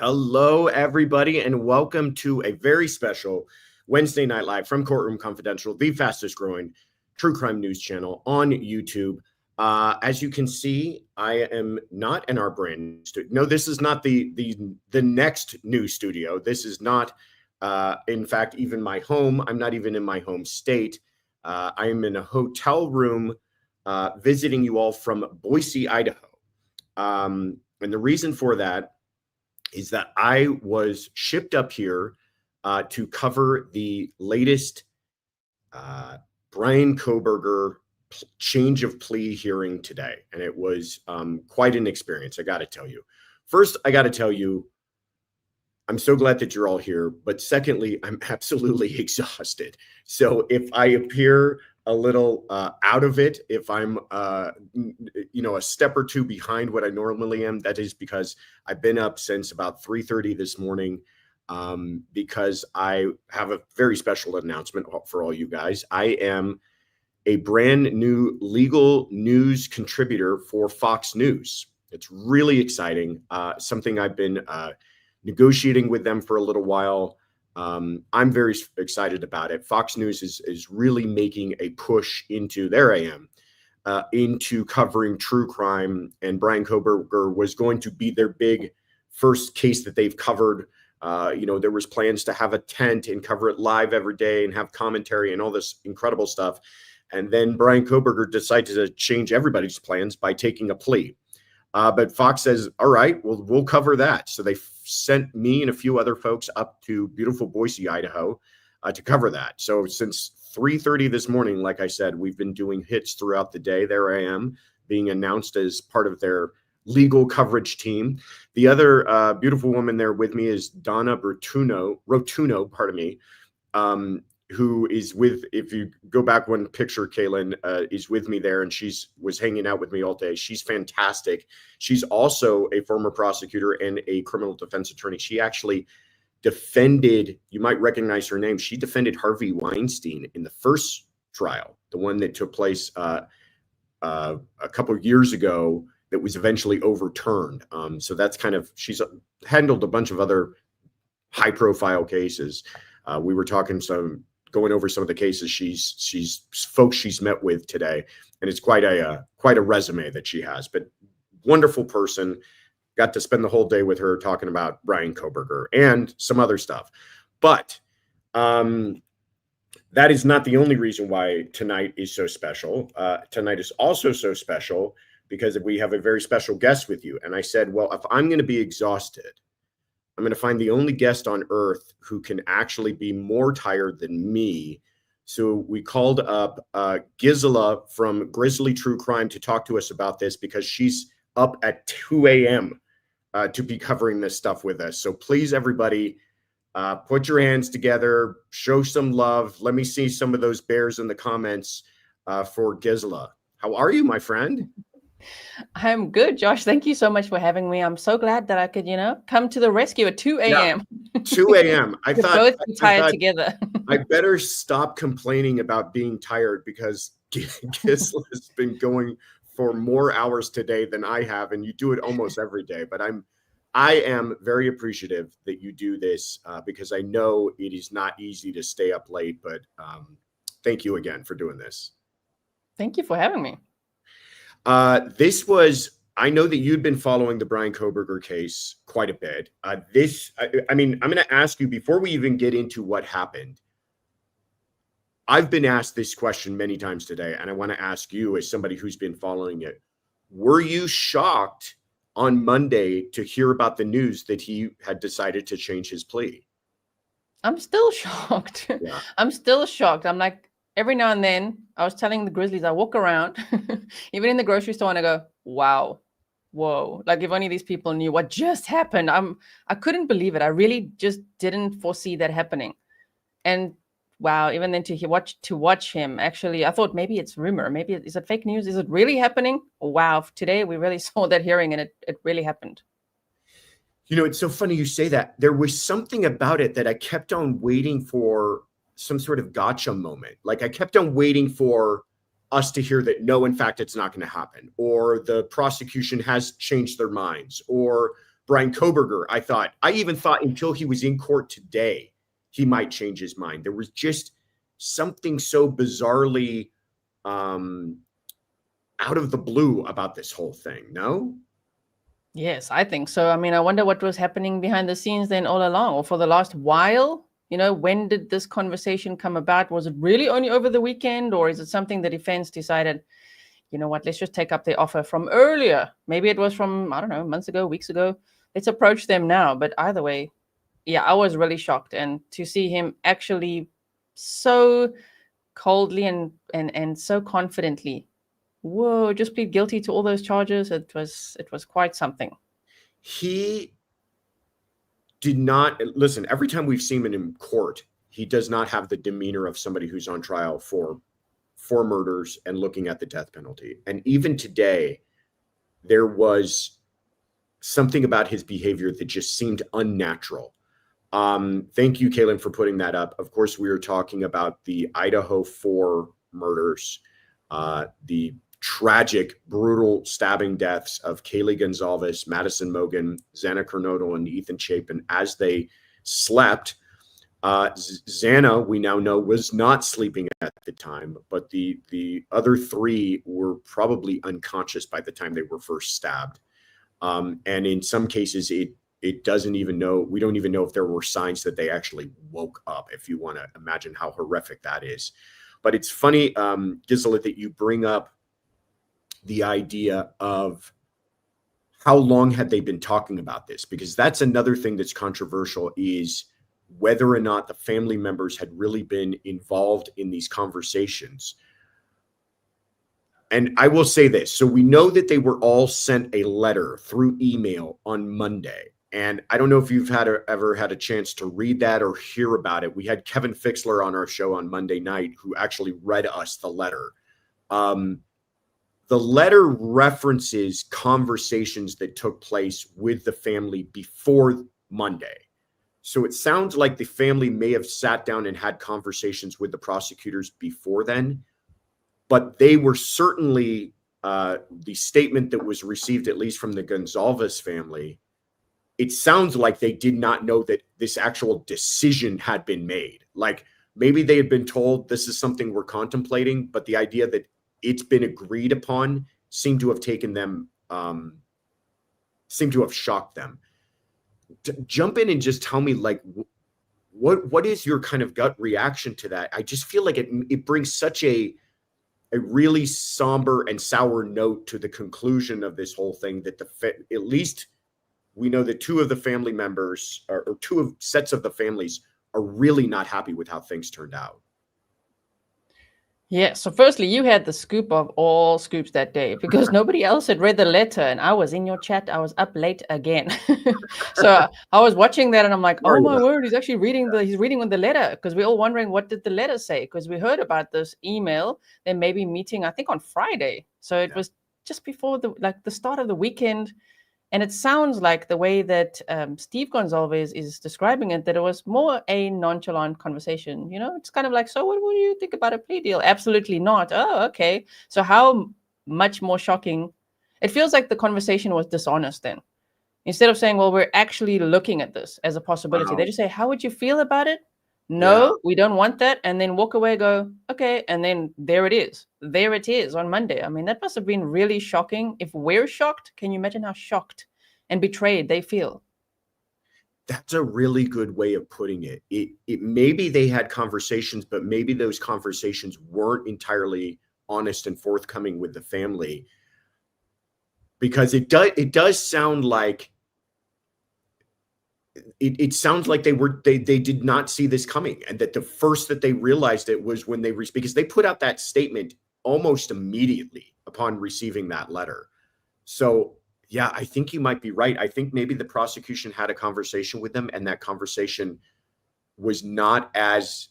Hello, everybody, and welcome to a very special Wednesday Night Live from Courtroom Confidential, the fastest growing true crime news channel on YouTube. As you can see, I am not in our brand new studio. No, this is not the next new studio. This is not, in fact, even my home. I'm not even in my home state. I am in a hotel room visiting you all from Boise, Idaho. And the reason for that is that I was shipped up here to cover the latest Bryan Kohberger change of plea hearing today. And it was quite an experience, I got to tell you. First, I got to tell you, I'm so glad that you're all here. But secondly, I'm absolutely exhausted. So if I appear a little out of it, if I'm a step or two behind what I normally am, that is because I've been up since about 3:30 this morning because I have a very special announcement for all you guys. I am a brand new legal news contributor for Fox News. It's really exciting, something I've been negotiating with them for a little while. I'm very excited about it. Fox News is really making a push into, there I am, into covering true crime. And Bryan Kohberger was going to be their big first case that they've covered. There was plans to have a tent and cover it live every day and have commentary and all this incredible stuff. And then Bryan Kohberger decided to change everybody's plans by taking a plea. But Fox says, all right, we'll cover that. So they sent me and a few other folks up to beautiful Boise, Idaho, to cover that. So since 3:30 this morning, like I said, we've been doing hits throughout the day. There I am, being announced as part of their legal coverage team. The other beautiful woman there with me is Donna Rotuno, pardon me, who is with, if you go back one picture, Kaylin is with me there, and was hanging out with me all day. She's fantastic. She's also a former prosecutor and a criminal defense attorney. She actually defended, you might recognize her name, she defended Harvey Weinstein in the first trial, the one that took place a couple of years ago that was eventually overturned. So that's she's handled a bunch of other high profile cases. We were going over some of the cases she's met with today, and it's quite a resume that she has. But wonderful person. Got to spend the whole day with her talking about Bryan Kohberger and some other stuff. But that is not the only reason why tonight is so special. Tonight is also so special because we have a very special guest with you. And I said, well, if I'm going to be exhausted, I'm going to find the only guest on earth who can actually be more tired than me. So we called up Gisela from Grizzly True Crime to talk to us about this because she's up at 2 a.m. To be covering this stuff with us. So please, everybody, put your hands together, show some love. Let me see some of those bears in the comments for Gisela. How are you, my friend? I'm good, Josh. Thank you so much for having me. I'm so glad that I could, come to the rescue at 2 a.m. Yeah, 2 a.m. I thought both tired together. I better stop complaining about being tired because Gisela's been going for more hours today than I have, and you do it almost every day. But I am very appreciative that you do this because I know it is not easy to stay up late. But thank you again for doing this. Thank you for having me. I know that you'd been following the Bryan Kohberger case quite a bit. I'm going to ask you before we even get into what happened. I've been asked this question many times today, and I want to ask you as somebody who's been following it. Were you shocked on Monday to hear about the news that he had decided to change his plea? I'm still shocked. Yeah. I'm still shocked. I'm like, every now and then, I was telling the Grizzlies, I walk around, even in the grocery store, and I go, wow, whoa. Like, if only these people knew what just happened. I couldn't believe it. I really just didn't foresee that happening. And wow, even then to watch him, actually, I thought maybe it's rumor. Maybe is it fake news? Is it really happening? Wow, today we really saw that hearing, and it really happened. It's so funny you say that. There was something about it that I kept on waiting for some sort of gotcha moment. Like I kept on waiting for us to hear that, no, in fact, it's not going to happen, or the prosecution has changed their minds, or Bryan Kohberger, I even thought until he was in court today, he might change his mind. There was just something so bizarrely out of the blue about this whole thing, no? Yes, I think so. I mean, I wonder what was happening behind the scenes then all along, or for the last while. When did this conversation come about? Was it really only over the weekend, or is it something the defense decided, you know what, let's just take up the offer from earlier? Maybe it was from, I don't know, months ago, weeks ago. Let's approach them now. But either way, yeah, I was really shocked. And to see him actually so coldly and so confidently, whoa, just plead guilty to all those charges. It was quite something. He did not listen. Every time we've seen him in court, he does not have the demeanor of somebody who's on trial for murders and looking at the death penalty. And even today, there was something about his behavior that just seemed unnatural. Thank you, Kaylin, for putting that up. Of course, we were talking about the Idaho 4 murders, the tragic, brutal stabbing deaths of Kaylee Gonzalez, Madison Mogen, Xana Kernodle, and Ethan Chapin as they slept. Xana, we now know, was not sleeping at the time, but the other 3 were probably unconscious by the time they were first stabbed. And in some cases, it doesn't even know, we don't even know if there were signs that they actually woke up, if you want to imagine how horrific that is. But it's funny, Gisela, that you bring up the idea of how long had they been talking about this, because that's another thing that's controversial, is whether or not the family members had really been involved in these conversations. And I will say this. So we know that they were all sent a letter through email on Monday. And I don't know if you've ever had a chance to read that or hear about it. We had Kevin Fixler on our show on Monday night who actually read us the letter. The letter references conversations that took place with the family before Monday. So it sounds like the family may have sat down and had conversations with the prosecutors before then, but they were certainly, the statement that was received, at least from the Gonzalez family, it sounds like they did not know that this actual decision had been made. Like maybe they had been told this is something we're contemplating, but the idea that it's been agreed upon seemed to have taken them, seemed to have shocked them. Jump in and just tell me, like, what is your kind of gut reaction to that? I just feel like it brings such a really somber and sour note to the conclusion of this whole thing, that at least we know that 2 of the family members, or 2 sets of the families, are really not happy with how things turned out. Yeah. So firstly, you had the scoop of all scoops that day, because nobody else had read the letter, and I was in your chat. I was up late again. So I was watching that and I'm like, oh my word, he's actually reading the letter, because we're all wondering, what did the letter say? Because we heard about this email, they may be meeting, I think, on Friday. So it was just before the start of the weekend. And it sounds like the way that Steve Gonzalez is describing it, that it was more a nonchalant conversation. It's kind of like, so what do you think about a plea deal? Absolutely not. Oh, okay. So how much more shocking. It feels like the conversation was dishonest then. Instead of saying, well, we're actually looking at this as a possibility, they just say, how would you feel about it? No, we don't want that. And then walk away, go, okay. And then there it is. There it is on Monday. I mean, that must have been really shocking. If we're shocked, can you imagine how shocked and betrayed they feel? That's a really good way of putting it. It maybe they had conversations, but maybe those conversations weren't entirely honest and forthcoming with the family, because it does sound like it sounds like they did not see this coming, and that the first that they realized it was when because they put out that statement almost immediately upon receiving that letter. So yeah, I think you might be right. I think maybe the prosecution had a conversation with them, and that conversation was not as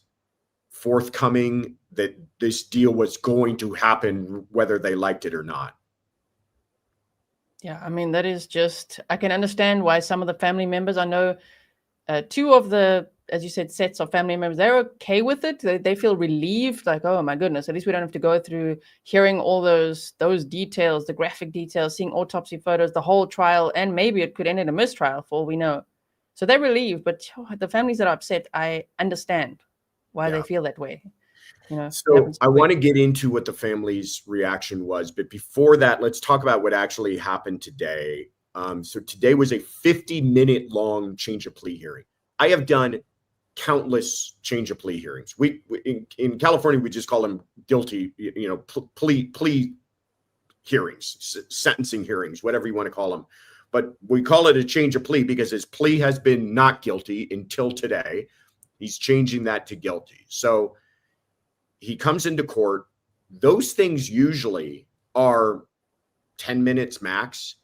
forthcoming that this deal was going to happen, whether they liked it or not. Yeah, I mean, that is just, I can understand why some of the family members, I know 2 of the as you said, sets of family members, they're okay with it. They feel relieved, like, oh my goodness, at least we don't have to go through hearing all those details, the graphic details, seeing autopsy photos, the whole trial, and maybe it could end in a mistrial for all we know. So they're relieved, but the families that are upset, I understand why they feel that way. So I want to get into what the family's reaction was, but before that, let's talk about what actually happened today. So today was a 50-minute long change of plea hearing. I have done countless change of plea hearings. We in California, we just call them guilty, plea hearings, sentencing hearings, whatever you want to call them. But we call it a change of plea because his plea has been not guilty until today. He's changing that to guilty. So he comes into court. Those things usually are 10 minutes max.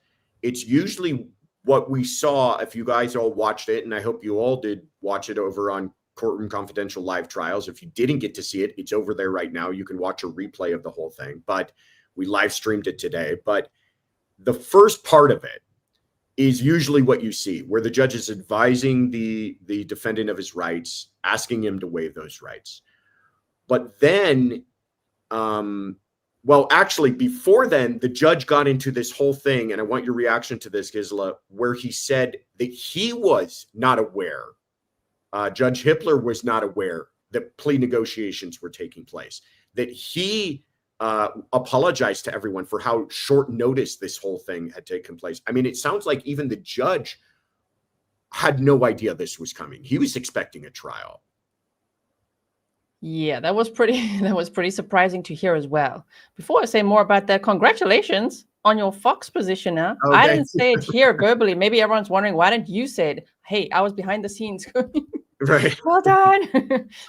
It's usually what we saw, if you guys all watched it, and I hope you all did watch it over on Courtroom Confidential live trials. If you didn't get to see it, it's over there right now. You can watch a replay of the whole thing, but we live streamed it today. But the first part of it is usually what you see, where the judge is advising the defendant of his rights, asking him to waive those rights. But then, actually, before then, the judge got into this whole thing, and I want your reaction to this, Gisela, where he said that he was not aware, Judge Hippler was not aware that plea negotiations were taking place, that he apologized to everyone for how short notice this whole thing had taken place. I mean, it sounds like even the judge had no idea this was coming. He was expecting a trial. Yeah, that was pretty surprising to hear as well. Before I say more about that, congratulations on your Fox position now. Okay. I didn't say it here verbally. Maybe everyone's wondering, why didn't you say it? Hey, I was behind the scenes. Right. Well done.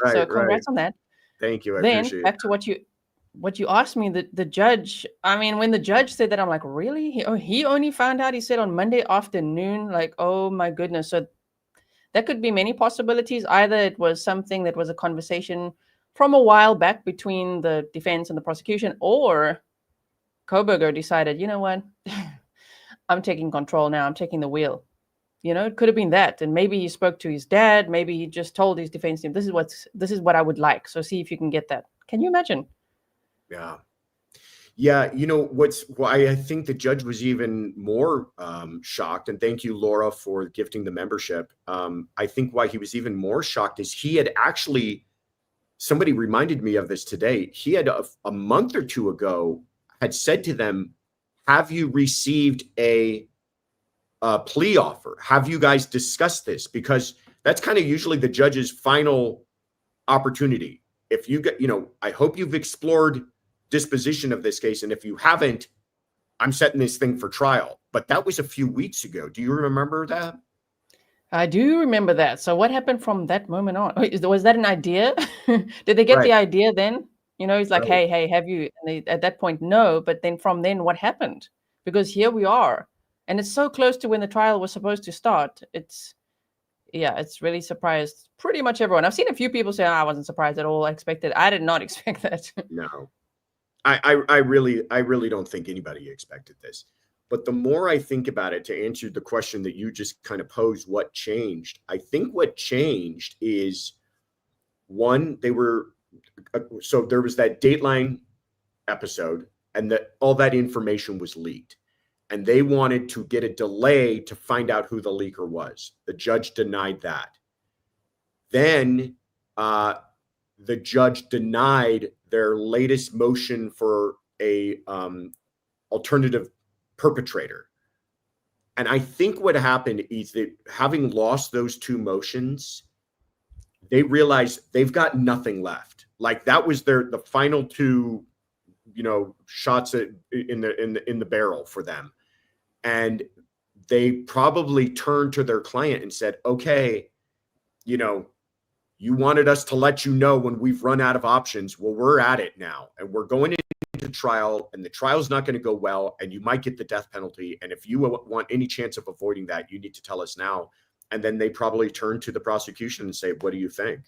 So congrats on that. Thank you. I then appreciate back to what you asked me, the judge, I mean, when the judge said that, I'm like, really? He only found out, he said, on Monday afternoon, like, oh my goodness. So there could be many possibilities. Either it was something that was a conversation from a while back between the defense and the prosecution, or Kohberger decided, you know what, I'm taking control now. I'm taking the wheel. It could have been that. And maybe he spoke to his dad. Maybe he just told his defense team, this is what I would like. So see if you can get that. Can you imagine? Yeah. Yeah, why I think the judge was even more shocked, and thank you, Laura, for gifting the membership. I think why he was even more shocked is he had actually, somebody reminded me of this today, he had a month or two ago had said to them, have you received a plea offer? Have you guys discussed this? Because that's kind of usually the judge's final opportunity. If you get, I hope you've explored disposition of this case, and if you haven't, I'm setting this thing for trial. But that was a few weeks ago. Do you remember that? I do remember that. So what happened from that moment on? Was that an idea? Did they get the idea then? He's like, hey, have you? And they, at that point, no. But then from then, what happened? Because here we are, and it's so close to when the trial was supposed to start. It's really surprised pretty much everyone. I've seen a few people say, I wasn't surprised at all. I did not expect that. No. I really don't think anybody expected this. But the more I think about it, to answer the question that you just kind of posed, what changed? I think what changed is, one, so there was that Dateline episode, and that all that information was leaked. And they wanted to get a delay to find out who the leaker was. The judge denied that. Then the judge denied their latest motion for a alternative perpetrator. And I think what happened is that, having lost those two motions, they realized they've got nothing left. Like, that was the final two, shots in the barrel for them. And they probably turned to their client and said, okay, you wanted us to let you know when we've run out of options. Well, we're at it now, and we're going into trial, and the trial's not going to go well, and you might get the death penalty. And if you want any chance of avoiding that, you need to tell us now. And then they probably turn to the prosecution and say, what do you think?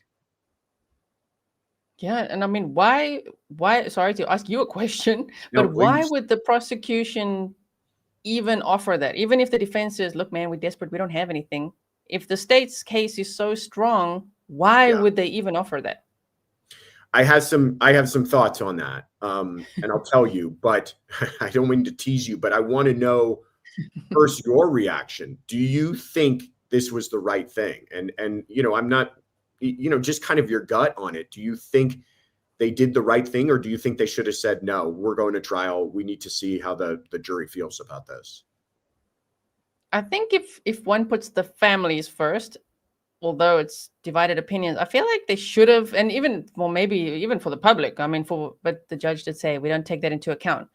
Yeah. And I mean, why, sorry to ask you a question, but why would the prosecution even offer that? Even if the defense says, look, man, we're desperate, we don't have anything. If the state's case is so strong, Why Yeah. would they even offer that? I have some thoughts on that. And I'll tell you, but I don't mean to tease you, but I want to know first your reaction. Do you think this was the right thing? And I'm not, just kind of your gut on it. Do you think they did the right thing, or do you think they should have said, no, we're going to trial, we need to see how the jury feels about this? I think if one puts the families first, although it's divided opinions, I feel like they should have, and even, well, maybe even for the public. I mean, but the judge did say we don't take that into account.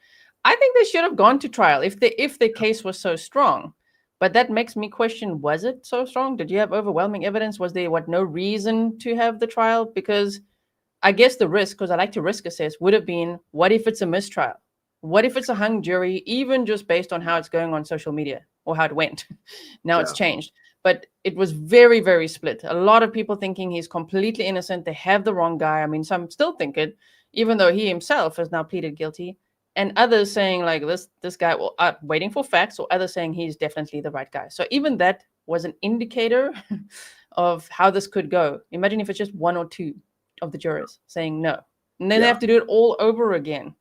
I think they should have gone to trial if the case was so strong. But that makes me question: was it so strong? Did you have overwhelming evidence? Was there no reason to have the trial? Because I guess the risk, because I like to risk assess, would have been, what if it's a mistrial? What if it's a hung jury, even just based on how it's going on social media or how it went? Now it's Yeah. changed. But it was very, very split. A lot of people thinking he's completely innocent. They have the wrong guy. I mean, some still think it, even though he himself has now pleaded guilty. And others saying like this guy, well, waiting for facts, or others saying he's definitely the right guy. So even that was an indicator of how this could go. Imagine if it's just one or two of the jurors saying no, and then they Yeah. have to do it all over again.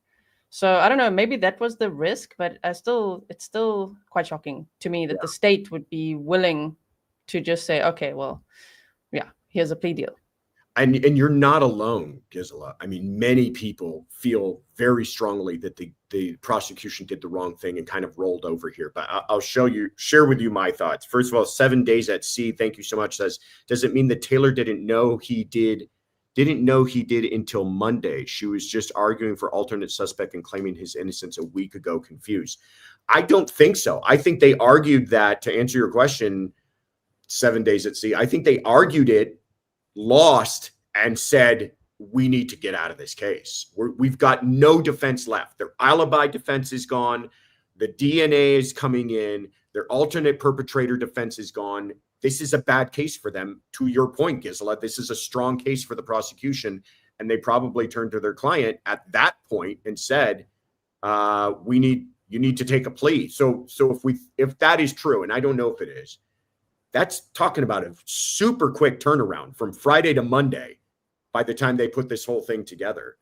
So I don't know, maybe that was the risk, but it's still quite shocking to me that the state would be willing to just say, okay, well, yeah, here's a plea deal. And you're not alone, Gisela. I mean, many people feel very strongly that the prosecution did the wrong thing and kind of rolled over here. But I'll share with you my thoughts. First of all, 7 days at sea. Thank you so much. Says, does it mean that Taylor didn't know he did until Monday? She was just arguing for alternate suspect and claiming his innocence a week ago. Confused. I don't think so. I think they argued that, to answer your question, 7 days at sea. I think they argued it, lost, and said, we need to get out of this case. We've got no defense left. Their alibi defense is gone. The DNA is coming in. Their alternate perpetrator defense is gone. This is a bad case for them. To your point, Gisela, this is a strong case for the prosecution. And they probably turned to their client at that point and said, you need to take a plea. So if that is true, and I don't know if it is, that's talking about a super quick turnaround from Friday to Monday by the time they put this whole thing together.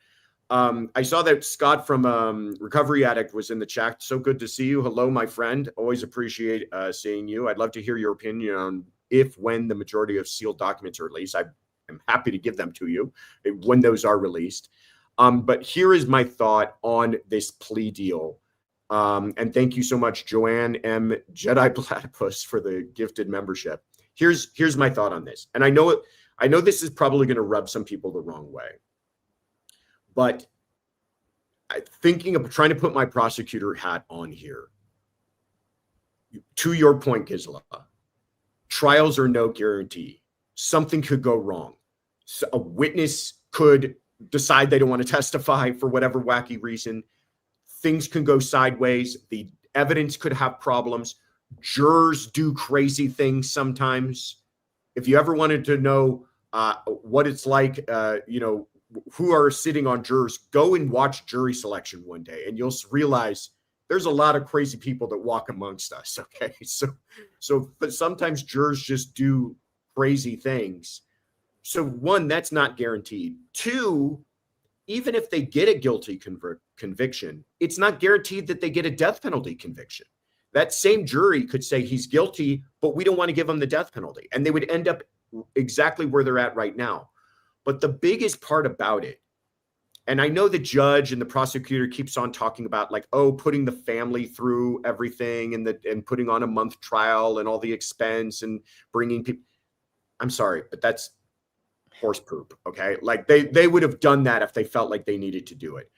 I saw that Scott from Recovery Addict was in the chat. So good to see you. Hello, my friend. Always appreciate seeing you. I'd love to hear your opinion on when the majority of sealed documents are released. I am happy to give them to you when those are released. But here is my thought on this plea deal. And thank you so much, Joanne M. Jedi Platypus, for the gifted membership. Here's my thought on this. And I know this is probably going to rub some people the wrong way. But thinking of trying to put my prosecutor hat on here, to your point, Gisela, trials are no guarantee. Something could go wrong. So a witness could decide they don't want to testify for whatever wacky reason. Things can go sideways. The evidence could have problems. Jurors do crazy things sometimes. If you ever wanted to know what it's like, who are sitting on jurors, go and watch jury selection one day, and you'll realize there's a lot of crazy people that walk amongst us. Okay, but sometimes jurors just do crazy things. So one, that's not guaranteed. Two, even if they get a guilty conviction, it's not guaranteed that they get a death penalty conviction. That same jury could say he's guilty, but we don't want to give him the death penalty. And they would end up exactly where they're at right now. But the biggest part about it, and I know the judge and the prosecutor keeps on talking about putting the family through everything and putting on a month trial and all the expense and bringing people. I'm sorry, but that's horse poop. Okay. They would have done that if they felt like they needed to do it.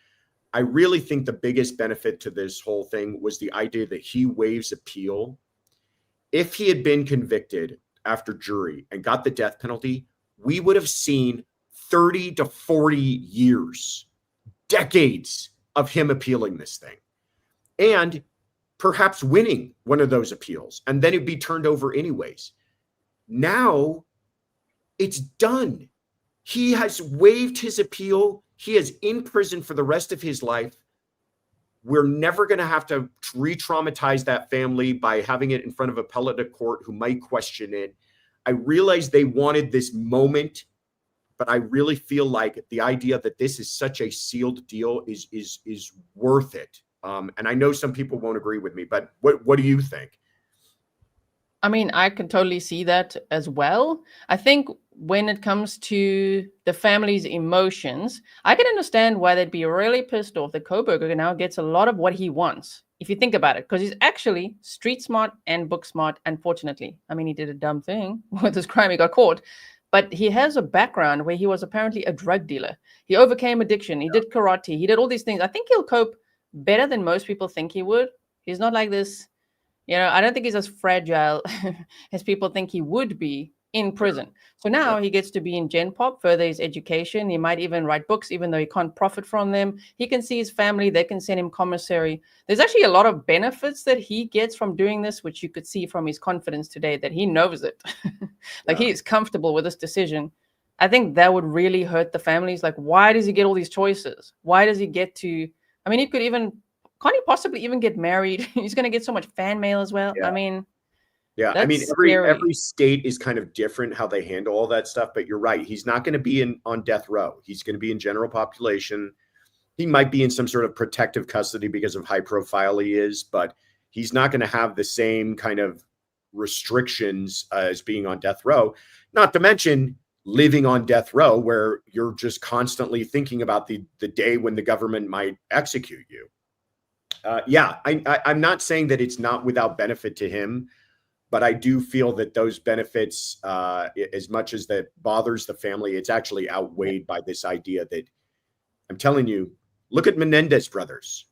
I really think the biggest benefit to this whole thing was the idea that he waives appeal. If he had been convicted after jury and got the death penalty, we would have seen 30 to 40 years, decades of him appealing this thing and perhaps winning one of those appeals. And then it'd be turned over anyways. Now it's done. He has waived his appeal. He is in prison for the rest of his life. We're never going to have to re-traumatize that family by having it in front of appellate court who might question it. I realize they wanted this moment, but I really feel like the idea that this is such a sealed deal is worth it. And I know some people won't agree with me, but what do you think? I mean, I can totally see that as well. I think when it comes to the family's emotions, I can understand why they'd be really pissed off that Kohberger now gets a lot of what he wants. If you think about it, because he's actually street smart and book smart, unfortunately. I mean, he did a dumb thing with his crime, he got caught. But he has a background where he was apparently a drug dealer. He overcame addiction. He did karate. He did all these things. I think he'll cope better than most people think he would. He's not like this. I don't think he's as fragile as people think he would be in prison. So now he gets to be in Gen Pop, further his education. He might even write books, even though he can't profit from them. He can see his family. They can send him commissary. There's actually a lot of benefits that he gets from doing this, which you could see from his confidence today, that he knows it. He is comfortable with this decision. I think that would really hurt the families. Like, why does he get all these choices? Why does he get to, I mean, he could even, can't he possibly even get married? He's going to get so much fan mail as well. Yeah. I mean, I mean, every state is kind of different how they handle all that stuff. But you're right. He's not going to be on death row. He's going to be in general population. He might be in some sort of protective custody because of high profile he is, but he's not going to have the same kind of restrictions as being on death row. Not to mention living on death row, where you're just constantly thinking about the day when the government might execute you. I'm not saying that it's not without benefit to him, but I do feel that those benefits, as much as that bothers the family, it's actually outweighed by this idea that, I'm telling you, look at Menendez brothers.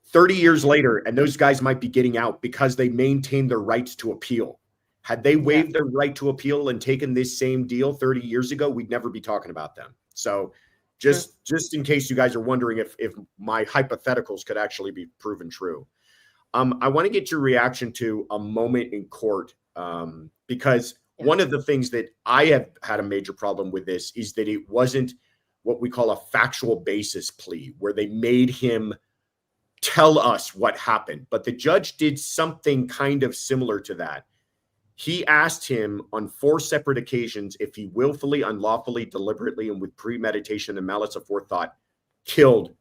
30 years later, and those guys might be getting out because they maintained their rights to appeal. Had they waived their right to appeal and taken this same deal 30 years ago, we'd never be talking about them. So just in case you guys are wondering if my hypotheticals could actually be proven true. I want to get your reaction to a moment in court, because one of the things that I have had a major problem with this is that it wasn't what we call a factual basis plea, where they made him tell us what happened. But the judge did something kind of similar to that. He asked him on 4 separate occasions if he willfully, unlawfully, deliberately, and with premeditation and malice aforethought killed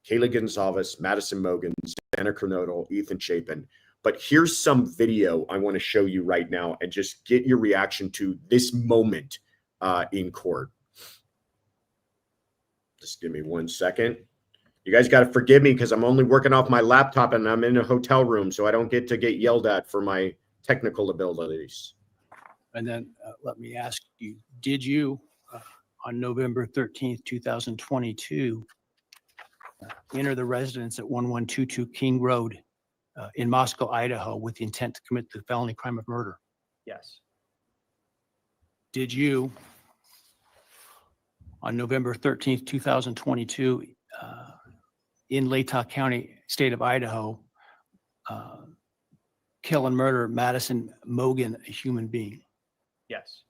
Kaylee Gonzalez, Madison Mogen, Xana Kernodle, Ethan Chapin. But here's some video I want to show you right now and just get your reaction to this moment in court. Just give me 1 second. You guys got to forgive me because I'm only working off my laptop and I'm in a hotel room, so I don't get to get yelled at for my technical abilities. And then let me ask you, did you, on November 13th, 2022, enter the residence at 1122 King Road in Moscow, Idaho, with the intent to commit the felony crime of murder? Yes. Did you, on November 13th, 2022, in Latah County, state of Idaho, kill and murder Madison Mogen, a human being? Yes.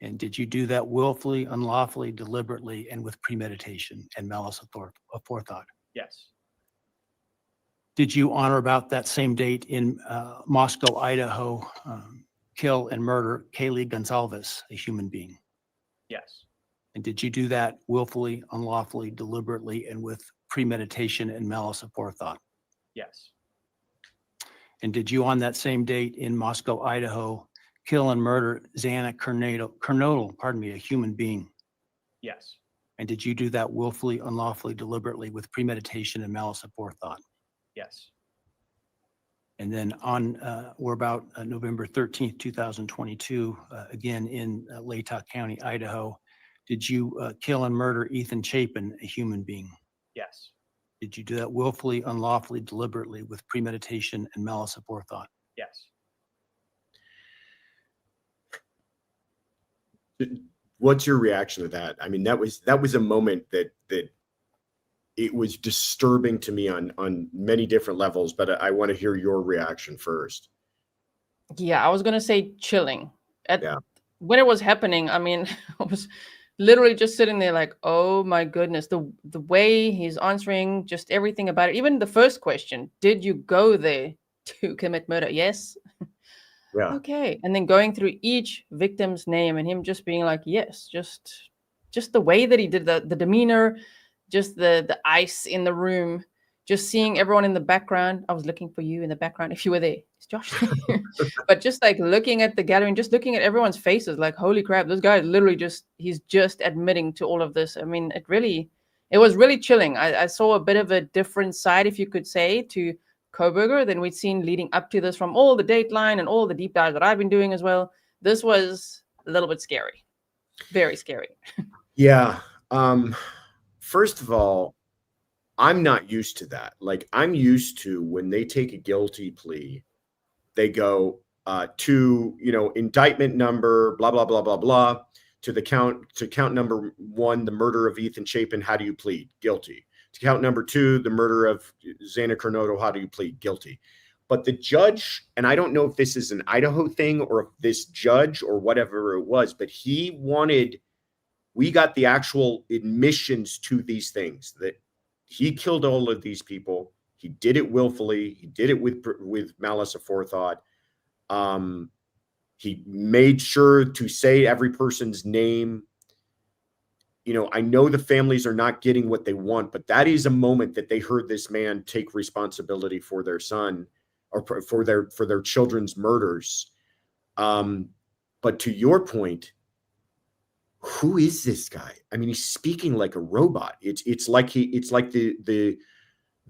And did you do that willfully, unlawfully, deliberately, and with premeditation and malice aforethought? Yes. Did you, on or about that same date in Moscow, Idaho, kill and murder Kaylee Gonzalez, a human being? Yes. And did you do that willfully, unlawfully, deliberately, and with premeditation and malice aforethought? Yes. And did you, on that same date in Moscow, Idaho, kill and murder Xana Kernodle, a human being? Yes. And did you do that willfully, unlawfully, deliberately, with premeditation and malice aforethought? Yes. And then on or about November 13th, 2022, again in Latah County, Idaho, did you kill and murder Ethan Chapin, a human being? Yes. Did you do that willfully, unlawfully, deliberately, with premeditation and malice aforethought? Yes. What's your reaction to that? I mean, that was a moment that it was disturbing to me on many different levels, but I want to hear your reaction first. Yeah, I was gonna say chilling. When it was happening, I mean, I was literally just sitting there like, oh my goodness, the way he's answering, just everything about it. Even the first question, did you go there to commit murder? Yes. Yeah. okay. And then going through each victim's name and him just being like, yes, just the way that he did the demeanor, just the ice in the room, just seeing everyone in the background. I was looking for you in the background if you were there. Is Josh there? But just like looking at the gallery and just looking at everyone's faces, like, holy crap, this guy literally he's just admitting to all of this. I mean, it was really chilling. I saw a bit of a different side, if you could say, to Kohberger than we'd seen leading up to this from all the Dateline and all the deep dives that I've been doing as well. This was a little bit scary. Very scary. Yeah. First of all, I'm not used to that. Like, I'm used to when they take a guilty plea, they go to, indictment number, blah, blah, blah, blah, blah, to count number 1, the murder of Ethan Chapin. How do you plead? Guilty. To count number 2, the murder of Xana Kernodle. How do you plead? Guilty. But the judge, and I don't know if this is an Idaho thing or if this judge or whatever it was, but we got the actual admissions to these things, that he killed all of these people. He did it willfully. He did it with malice aforethought. He made sure to say every person's name. I know the families are not getting what they want, but that is a moment that they heard this man take responsibility for their son or for their children's murders. But to your point, who is this guy? I mean, he's speaking like a robot. It's like the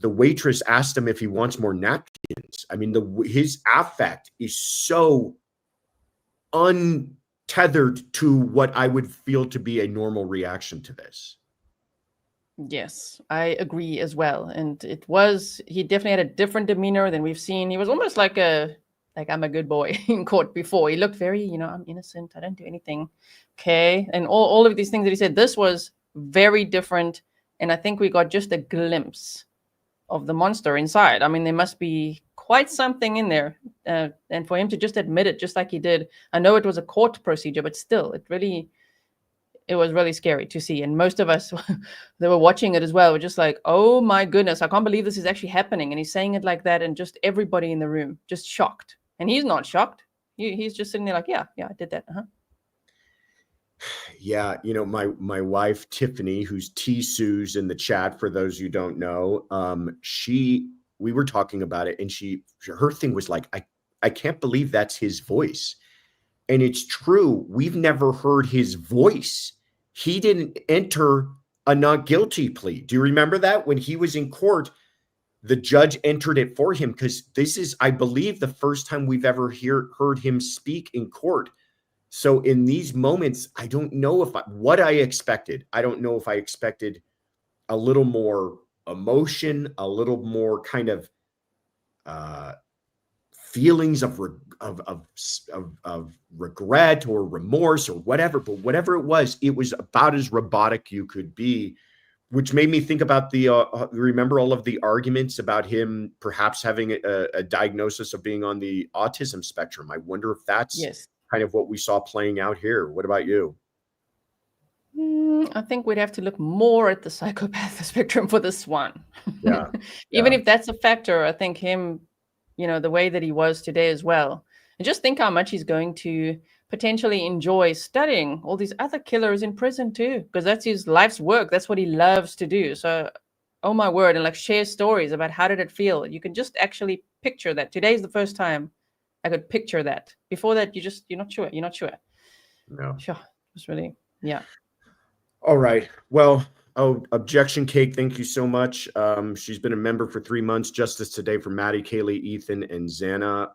waitress asked him if he wants more napkins. I mean, his affect is so untethered to what I would feel to be a normal reaction to this. Yes, I agree as well. And he definitely had a different demeanor than we've seen. He was almost like I'm a good boy in court before. He looked very, I'm innocent. I don't do anything. Okay. And all of these things that he said, this was very different. And I think we got just a glimpse of the monster inside. I mean, there must be quite something in there. And for him to just admit it, just like he did, I know it was a court procedure, but still, it was really scary to see. And most of us that were watching it as well were just like, oh my goodness, I can't believe this is actually happening. And he's saying it like that, and just everybody in the room just shocked. And he's not shocked. He's just sitting there like, yeah, I did that. Yeah, my wife Tiffany, who's T Sue's in the chat for those who don't know, we were talking about it, and her thing was like, I can't believe that's his voice. And it's true. We've never heard his voice. He didn't enter a not guilty plea. Do you remember that? When he was in court, the judge entered it for him, because this is, I believe, the first time we've ever heard him speak in court. So in these moments, I don't know what I expected. I don't know if I expected a little more emotion, a little more kind of feelings of regret or remorse or whatever. But whatever it was about as robotic you could be, which made me think about remember all of the arguments about him perhaps having a diagnosis of being on the autism spectrum. I wonder if that's kind of what we saw playing out here. What about you? I think we'd have to look more at the psychopath spectrum for this one. Yeah. Even if that's a factor, I think him, the way that he was today as well. And just think how much he's going to potentially enjoy studying all these other killers in prison too, because that's his life's work. That's what he loves to do. So, oh my word, and share stories about how did it feel. You can just actually picture that. Today's the first time I could picture that. Before that, you're not sure. No. Sure. It was really, yeah. All right. Well, Objection Cake, thank you so much. She's been a member for 3 months. Justice today for Maddie, Kaylee, Ethan, and Xana.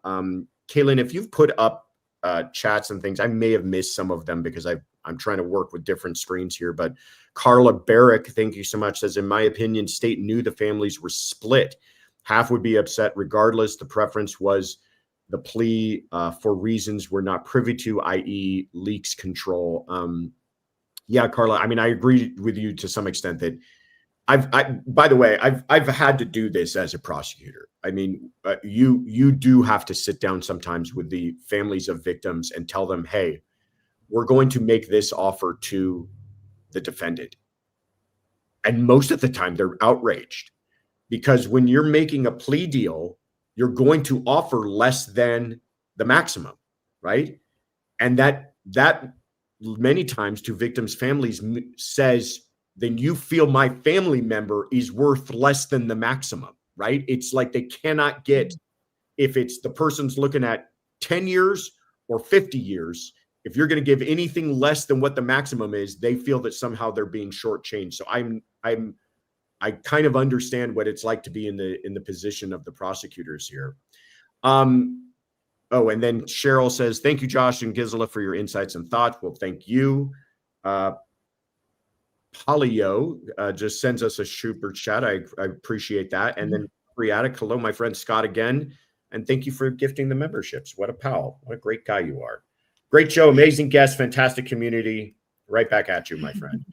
Kaylin, if you've put up chats and things, I may have missed some of them because I'm trying to work with different screens here. But Carla Barrick, thank you so much, says, in my opinion, state knew the families were split. Half would be upset regardless. The preference was the plea for reasons we're not privy to, i.e. leaks control. Yeah, Carla, I mean, I agree with you to some extent that by the way, I've had to do this as a prosecutor. I mean, you do have to sit down sometimes with the families of victims and tell them, hey, we're going to make this offer to the defendant. And most of the time they're outraged, because when you're making a plea deal, you're going to offer less than the maximum, right? And that many times to victims' families says, then you feel my family member is worth less than the maximum, right? It's like they cannot get, if it's the person's looking at 10 years or 50 years, if you're going to give anything less than what the maximum is, they feel that somehow they're being shortchanged. So I kind of understand what it's like to be in the position of the prosecutors here. Oh, and then Cheryl says, thank you, Josh and Gisela, for your insights and thoughts. Well, thank you. Polio just sends us a super chat. I appreciate that. And then Briatic, hello, my friend Scott again. And thank you for gifting the memberships. What a pal. What a great guy you are. Great show, amazing guest, fantastic community. Right back at you, my friend.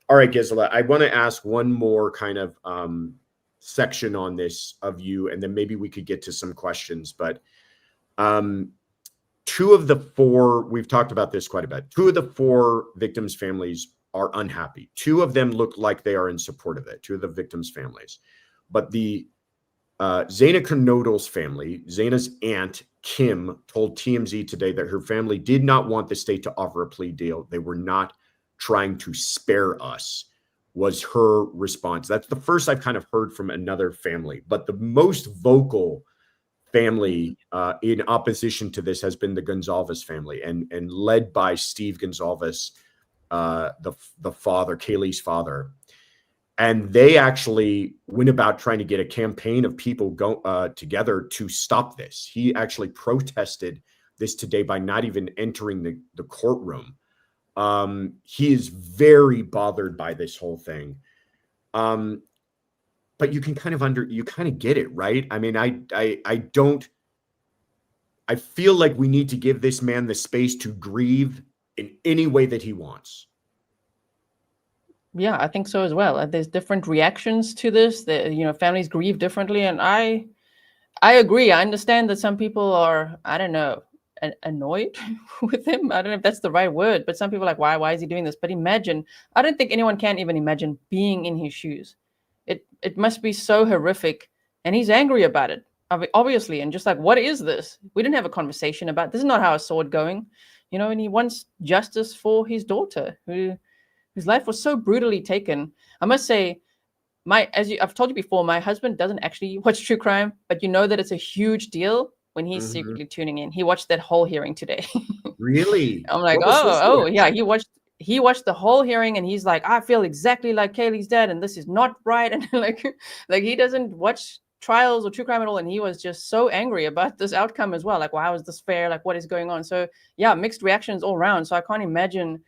All right, Gisela, I want to ask one more kind of section on this of you, and then maybe we could get to some questions. But 2 of the 4, we've talked about this quite a bit. 2 of the 4 victims' families are unhappy. 2 of them look like they are in support of it, 2 of the victims' families. But the Zaina Knodl's family, Zaina's aunt, Kim, told TMZ today that her family did not want the state to offer a plea deal. They were not trying to spare us, was her response. That's the first I've kind of heard from another family. But the most vocal family in opposition to this has been the Gonzalez family, and led by Steve Gonzalez, the father, Kaylee's father. And they actually went about trying to get a campaign of people together to stop this. He actually protested this today by not even entering the courtroom. He is very bothered by this whole thing. But you can kind of get it, right? I mean, I feel like we need to give this man the space to grieve in any way that he wants. Yeah, I think so as well. There's different reactions to this. Families grieve differently, and I agree. I understand that some people are, I don't know, annoyed with him. I don't know if that's the right word, but some people are like, why is he doing this? But imagine, I don't think anyone can even imagine being in his shoes. It must be so horrific, and he's angry about it, obviously. And just like, what is this? We didn't have a conversation about this. Is not how I saw it going, and he wants justice for his daughter, whose life was so brutally taken. I must say, I've told you before, my husband doesn't actually watch true crime, but you know that it's a huge deal when he's secretly tuning in. He watched that wole hearing today. Really? I'm like, oh yeah, he watched the whole hearing, and he's like, I feel exactly like Kaylee's dad, and this is not right. And like he doesn't watch trials or true crime at all, and he was just so angry about this outcome as well. Like, well, how is this fair? Like, what is going on? So yeah, mixed reactions all around. So I can't imagine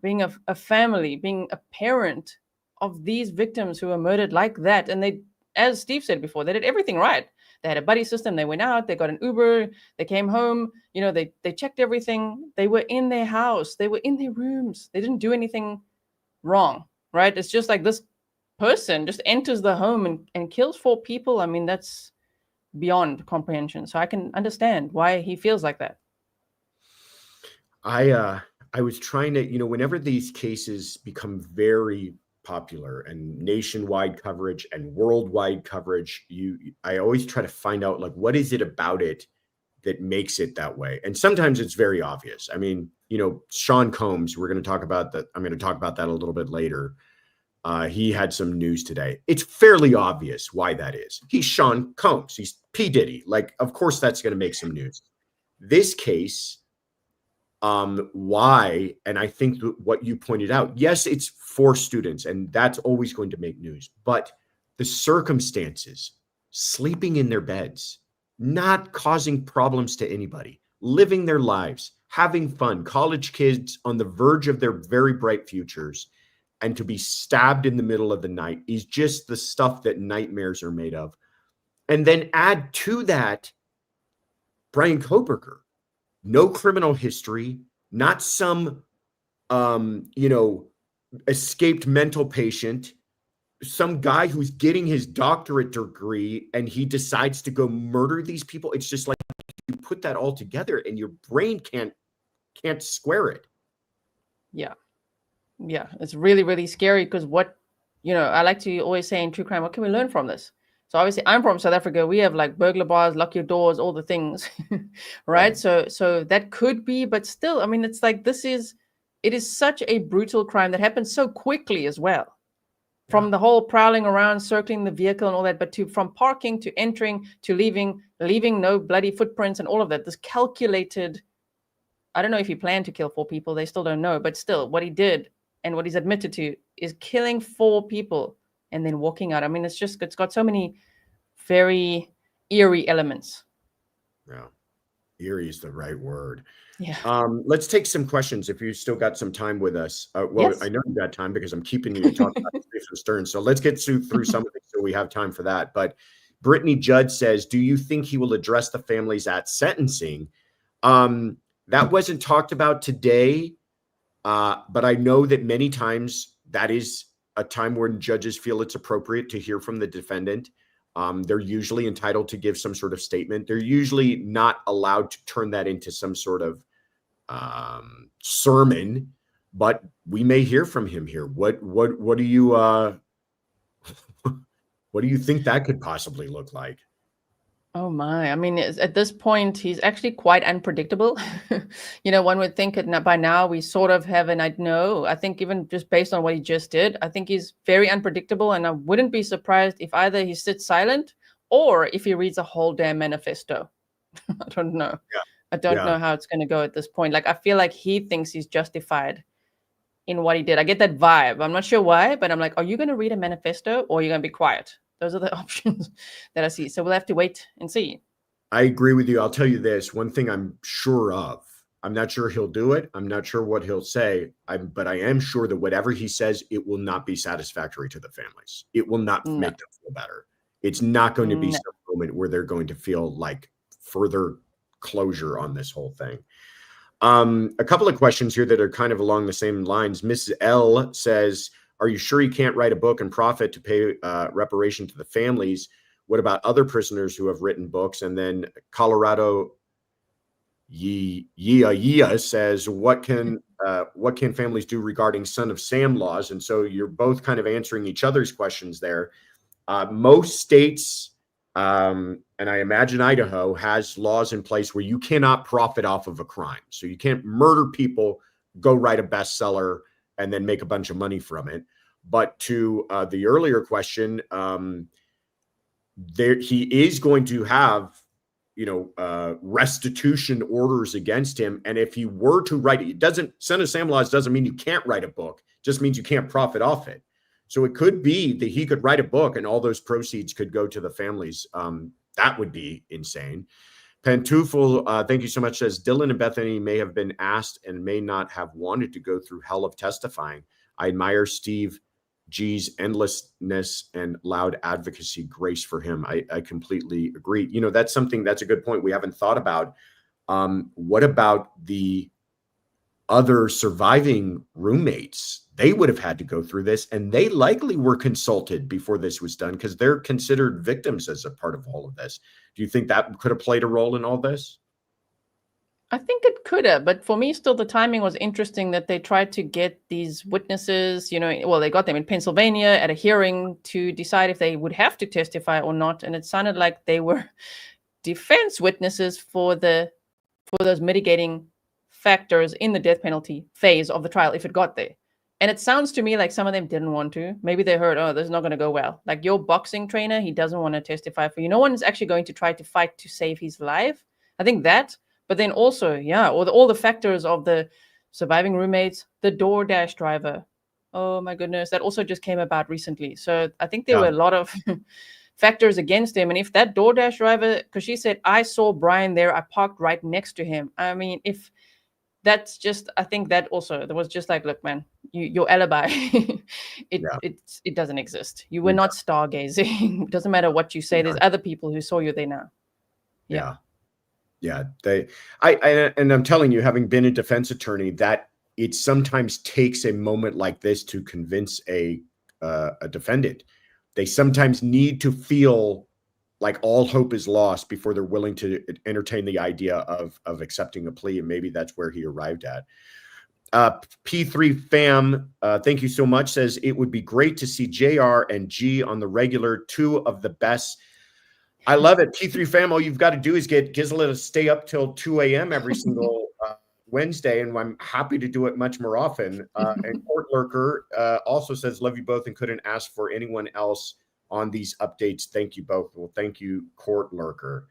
being a family, being a parent of these victims who were murdered like that. And they, as Steve said before, they did everything right. They had a buddy system. They went out, they got an Uber, they came home, they checked everything. They were in their house, they were in their rooms. They didn't do anything wrong, right? It's just like this person just enters the home and kills 4 people. I mean, that's beyond comprehension. So I can understand why he feels like that. I was trying to, whenever these cases become very popular and nationwide coverage and worldwide coverage, I always try to find out, like, what is it about it that makes it that way? And sometimes it's very obvious. I mean, Sean Combs, we're going to talk about that. I'm going to talk about that a little bit later. He had some news today. It's fairly obvious why that is. He's Sean Combs. He's P. Diddy. Like, of course, that's going to make some news. This case, why? And I think what you pointed out, yes, it's 4 students, and that's always going to make news. But the circumstances, sleeping in their beds, not causing problems to anybody, living their lives, having fun, college kids on the verge of their very bright futures, and to be stabbed in the middle of the night is just the stuff that nightmares are made of. And then add to that Bryan Kohberger. No criminal history, not some, escaped mental patient, some guy who's getting his doctorate degree and he decides to go murder these people. It's just like you put that all together and your brain can't square it. Yeah. Yeah. It's really, really scary because I like to always say in true crime, what can we learn from this? So obviously I'm from South Africa. We have like burglar bars, lock your doors, all the things, right? So that could be, but still, I mean, it's like it is such a brutal crime that happens so quickly as well. From the whole prowling around, circling the vehicle and all that, but from parking to entering to leaving no bloody footprints and all of that, this calculated, I don't know if he planned to kill 4 people. They still don't know, but still what he did and what he's admitted to is killing 4 people and then walking out. I mean, it's got so many very eerie elements. Yeah. Eerie is the right word. Yeah. Let's take some questions if you still got some time with us. Well, Yes. I know you got time because I'm keeping you to talk about Stephan Stern. So let's get through some of it so we have time for that. But Brittany Judd says, do you think he will address the families at sentencing? That wasn't talked about today, but I know that many times that is a time when judges feel it's appropriate to hear from the defendant. They're usually entitled to give some sort of statement. They're usually not allowed to turn that into some sort of sermon, but we may hear from him here. What do you what do you think that could possibly look like? Oh my. I mean, at this point, he's actually quite unpredictable. One would think by now we sort of have I think even just based on what he just did, I think he's very unpredictable. And I wouldn't be surprised if either he sits silent or if he reads a whole damn manifesto. I don't know. Yeah. I don't know how it's going to go at this point. Like, I feel like he thinks he's justified in what he did. I get that vibe. I'm not sure why, but I'm like, are you going to read a manifesto or are you going to be quiet? Those are the options that I see. So we'll have to wait and see. I agree with you. I'll tell you this. One thing I'm sure of, I'm not sure he'll do it. I'm not sure what he'll say. But I am sure that whatever he says, it will not be satisfactory to the families. It will not make them feel better. It's not going to be some moment where they're going to feel like further closure on this whole thing. A couple of questions here that are kind of along the same lines. Mrs. L says, are you sure you can't write a book and profit to pay reparation to the families? What about other prisoners who have written books? And then Colorado Yea says, what can families do regarding Son of Sam laws? And so you're both kind of answering each other's questions there. Most states, and I imagine Idaho, has laws in place where you cannot profit off of a crime. So you can't murder people, go write a bestseller, and then make a bunch of money from it. But to the earlier question, he is going to have, restitution orders against him. And if he were to write it, Son of Sam laws doesn't mean you can't write a book, just means you can't profit off it. So it could be that he could write a book and all those proceeds could go to the families. That would be insane. Pantufel, thank you so much, says Dylan and Bethany may have been asked and may not have wanted to go through hell of testifying. I admire Steve G's endlessness and loud advocacy. Grace for him. I completely agree. That's a good point we haven't thought about. What about the other surviving roommates? They would have had to go through this, and they likely were consulted before this was done because they're considered victims as a part of all of this. Do you think that could have played a role in all this? I think it could have, but for me, still the timing was interesting that they tried to get these witnesses, they got them in Pennsylvania at a hearing to decide if they would have to testify or not. And it sounded like they were defense witnesses for those mitigating factors in the death penalty phase of the trial if it got there. And it sounds to me like some of them didn't want to. Maybe they heard, oh, this is not going to go well. Like your boxing trainer, he doesn't want to testify for you. No one is actually going to try to fight to save his life. I think that. But then also, all the factors of the surviving roommates, the DoorDash driver. Oh my goodness, that also just came about recently. So I think there were a lot of factors against him. And if that DoorDash driver, because she said, I saw Bryan there, I parked right next to him. I mean, if that's just, I think that also, there was just like, look, man, your alibi, it doesn't exist. You were not stargazing. It doesn't matter what you say. There's other people who saw you there now. Yeah, and I'm telling you, having been a defense attorney, that it sometimes takes a moment like this to convince a defendant. They sometimes need to feel like all hope is lost before they're willing to entertain the idea of accepting a plea, and maybe that's where he arrived at. P3 fam, thank you so much, says it would be great to see JR and G on the regular, two of the best. I love it. P3 fam, all you've got to do is get Gisela to stay up till 2 a.m. every single Wednesday, and I'm happy to do it much more often. And Court Lurker also says, love you both and couldn't ask for anyone else on these updates. Thank you both. Well, thank you, Court Lurker.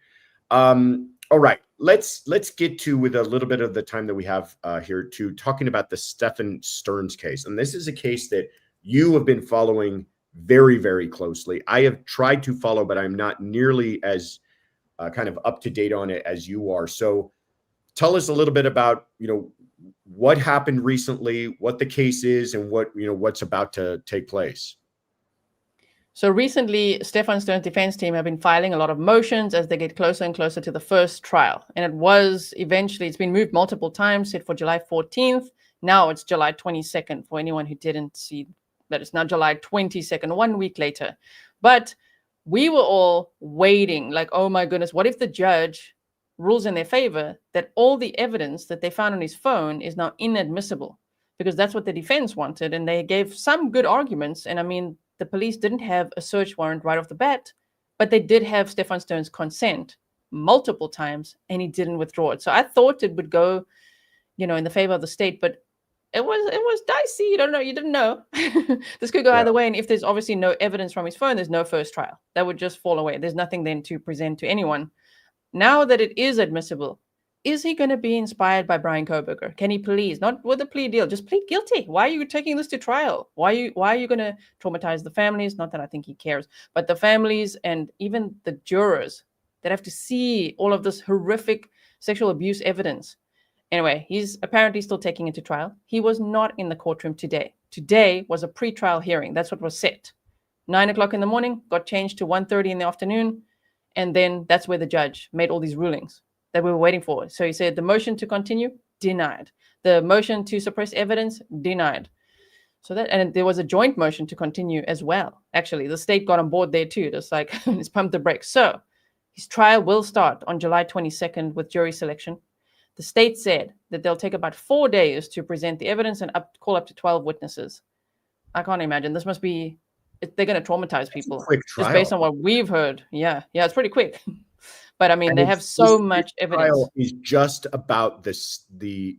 All right, let's get to, with a little bit of the time that we have here, to talking about the Stephan Stearns case. And this is a case that you have been following very, very closely. I have tried to follow, but I'm not nearly as kind of up to date on it as you are. So tell us a little bit about, what happened recently, what the case is, and what's about to take place. So recently, Stephan Stearns' defense team have been filing a lot of motions as they get closer and closer to the first trial. And it's been moved multiple times, set for July 14th. Now it's July 22nd for anyone who didn't see that. It's now July 22nd, 1 week later. But we were all waiting like, oh my goodness, what if the judge rules in their favor that all the evidence that they found on his phone is now inadmissible? Because that's what the defense wanted. And they gave some good arguments. And I mean, the police didn't have a search warrant right off the bat, but they did have Stephan Stearns' consent multiple times, and he didn't withdraw it. So I thought it would go, in the favor of the state, but it was dicey. You didn't know. This could go either way. And if there's obviously no evidence from his phone, there's no first trial. That would just fall away. There's nothing then to present to anyone. Now that it is admissible, is he going to be inspired by Bryan Kohberger? Can he please, not with a plea deal, just plead guilty? Why are you taking this to trial? Why are you going to traumatize the families? Not that I think he cares, but the families and even the jurors that have to see all of this horrific sexual abuse evidence. Anyway, he's apparently still taking it to trial. He was not in the courtroom today. Today was a pre-trial hearing. That's what was set. 9 o'clock in the morning, got changed to 1:30 in the afternoon. And then that's where the judge made all these rulings that we were waiting for. So he said the motion to continue, denied. The motion to suppress evidence, denied. And there was a joint motion to continue as well. Actually, the state got on board there too. Just like, let's pump the brakes. So his trial will start on July 22nd with jury selection. The state said that they'll take about 4 days to present the evidence and call up to 12 witnesses. I can't imagine. This must be, they're going to traumatize people. Quick trial. Just based on what we've heard. Yeah, it's pretty quick. But I mean, they have so much evidence. Trial is just about the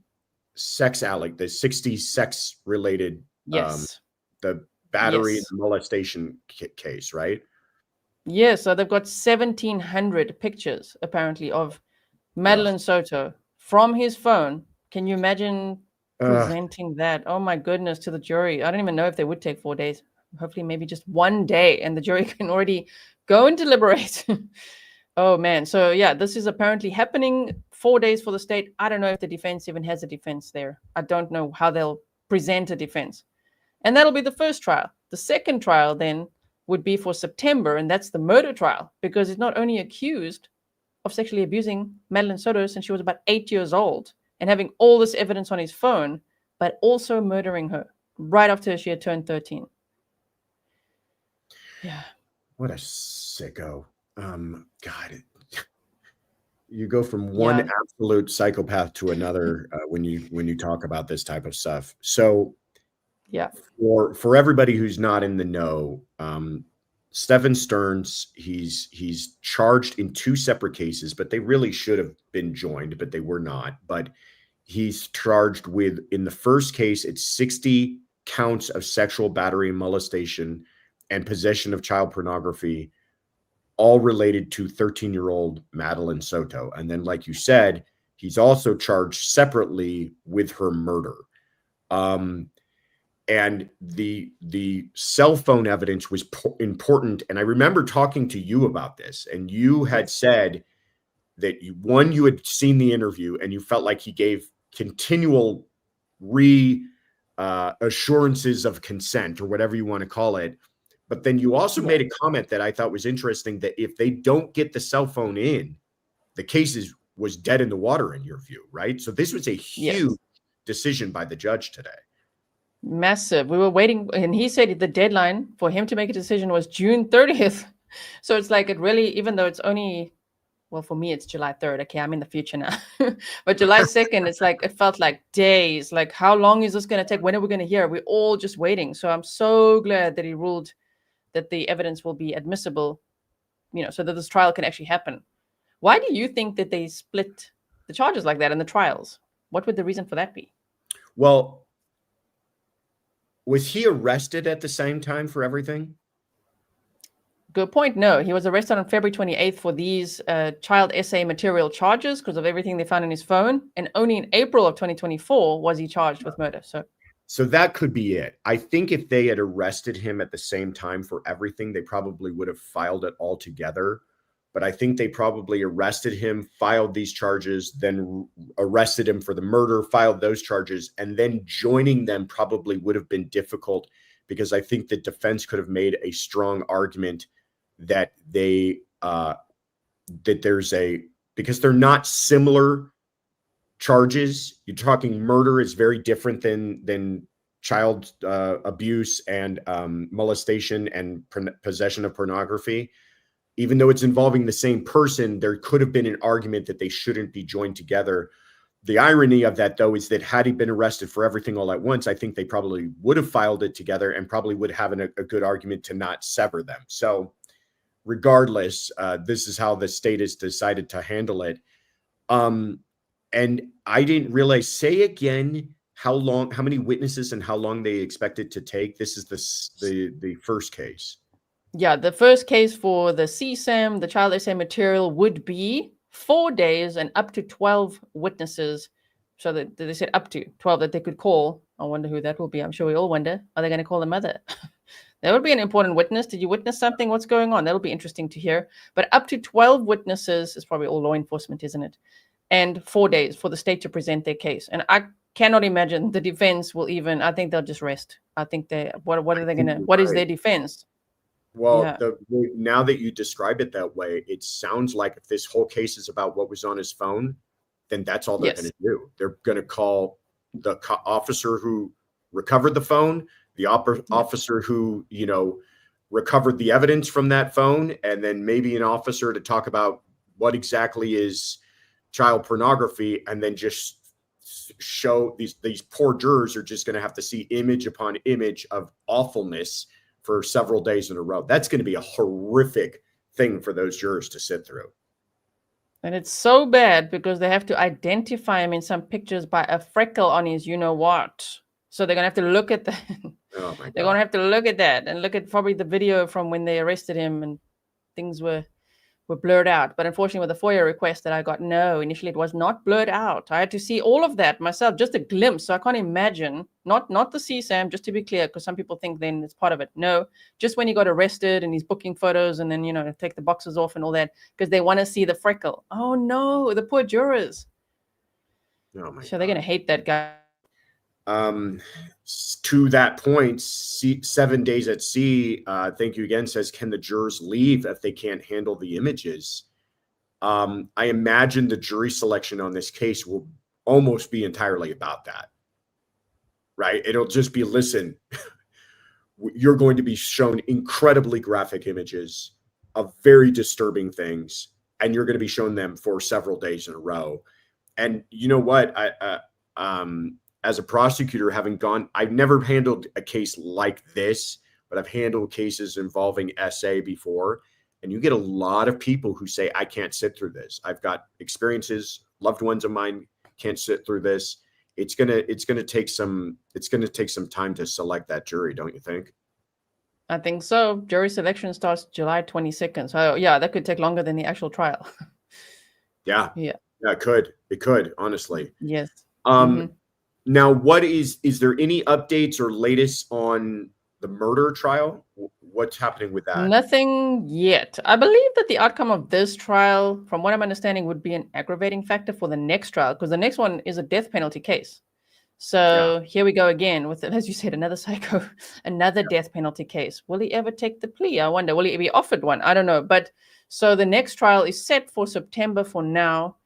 sex the 60 sex related, yes, the battery and molestation case, right? Yeah, so they've got 1,700 pictures apparently of Madeleine Soto from his phone. Can you imagine presenting that? Oh my goodness, to the jury. I don't even know if they would take 4 days. Hopefully, maybe just 1 day, and the jury can already go and deliberate. Oh man. So yeah, this is apparently happening. 4 days for the state. I don't know if the defense even has a defense there. I don't know how they'll present a defense. And that'll be the first trial. The second trial then would be for September, and that's the murder trial, because it's not only accused of sexually abusing Madeleine Soto since she was about 8 years old and having all this evidence on his phone, but also murdering her right after she had turned 13. Yeah. What a sicko. God, you go from one absolute psychopath to another when you talk about this type of stuff. So yeah, for everybody who's not in the know, Stephan Stearns, he's charged in 2 separate cases, but they really should have been joined, but they were not. But he's charged with, in the first case, it's 60 counts of sexual battery and molestation and possession of child pornography, all related to 13-year-old Madeleine Soto. And then, like you said, he's also charged separately with her murder. And the cell phone evidence was important. And I remember talking to you about this, and you had said that you had seen the interview and you felt like he gave continual assurances of consent, or whatever you want to call it. But then you also made a comment that I thought was interesting, that if they don't get the cell phone in, the case was dead in the water in your view, right? So this was a huge decision by the judge today. Massive. We were waiting, and he said the deadline for him to make a decision was June 30th. So it's like, it really, even though it's only, well, for me, it's July 3rd. Okay, I'm in the future now. But July 2nd, it's like, it felt like days. Like, how long is this going to take? When are we going to hear? We're all just waiting. So I'm so glad that he ruled that the evidence will be admissible, so that this trial can actually happen. Why do you think that they split the charges like that in the trials? What would the reason for that be? Well, was he arrested at the same time for everything? Good point. No, he was arrested on February 28th for these child essay material charges because of everything they found in his phone. And only in April of 2024 was he charged with murder. So that could be it. I think if they had arrested him at the same time for everything, they probably would have filed it all together. But I think they probably arrested him, filed these charges, then arrested him for the murder, filed those charges, and then joining them probably would have been difficult because I think the defense could have made a strong argument that because they're not similar charges. You're talking murder is very different than child abuse and molestation and possession of pornography. Even though it's involving the same person, there could have been an argument that they shouldn't be joined together. The irony of that, though, is that had he been arrested for everything all at once, I think they probably would have filed it together and probably would have a good argument to not sever them. So regardless, this is how the state has decided to handle it. And I didn't realize, say again, how many witnesses and how long they expect it to take. This is the first case. Yeah, the first case for the CSAM, the child essay material, would be 4 days and up to 12 witnesses. So that they said up to 12 that they could call. I wonder who that will be. I'm sure we all wonder. Are they going to call the mother? That would be an important witness. Did you witness something? What's going on? That'll be interesting to hear. But up to 12 witnesses is probably all law enforcement, isn't it? And 4 days for the state to present their case. And I cannot imagine the defense will even, I think they'll just rest. I think what are they going to, what is their defense? Well, Yeah. Now that you describe it that way, it sounds like if this whole case is about what was on his phone, then that's all they're going to do. They're going to call the officer who recovered the phone, the officer who, recovered the evidence from that phone, and then maybe an officer to talk about what exactly is child pornography, and then just show these poor jurors are just going to have to see image upon image of awfulness for several days in a row. That's going to be a horrific thing for those jurors to sit through. And it's so bad because they have to identify him in some pictures by a freckle on his what. So they're going to have to look at that. Oh my God. They're going to have to look at that and look at probably the video from when they arrested him and things were blurred out. But unfortunately, with the FOIA request that I got, no, initially it was not blurred out. I had to see all of that myself, just a glimpse. So I can't imagine, not the CSAM, just to be clear, because some people think then it's part of it. No, just when he got arrested and he's booking photos and then, take the boxes off and all that, because they want to see the freckle. Oh no, the poor jurors. Oh my So they're going to hate that guy. To that point, 7 days at sea, thank you again, says, can the jurors leave if they can't handle the images? I imagine the jury selection on this case will almost be entirely about that, right? It'll just be, listen, you're going to be shown incredibly graphic images of very disturbing things, and you're going to be shown them for several days in a row. And you know what? As a prosecutor, I've never handled a case like this, but I've handled cases involving SA before. And you get a lot of people who say, I can't sit through this. I've got experiences, loved ones of mine can't sit through this. It's going to take some time to select that jury, don't you think? I think so. Jury selection starts July 22nd. So yeah, that could take longer than the actual trial. Yeah, it could, honestly. Yes. Now, is there any updates or latest on the murder trial? What's happening with that? Nothing yet. I believe that the outcome of this trial, from what I'm understanding, would be an aggravating factor for the next trial, because the next one is a death penalty case. So here we go again with, as you said, another psycho, another death penalty case. Will he ever take the plea? I wonder. Will he be offered one? I don't know. But so the next trial is set for September for now,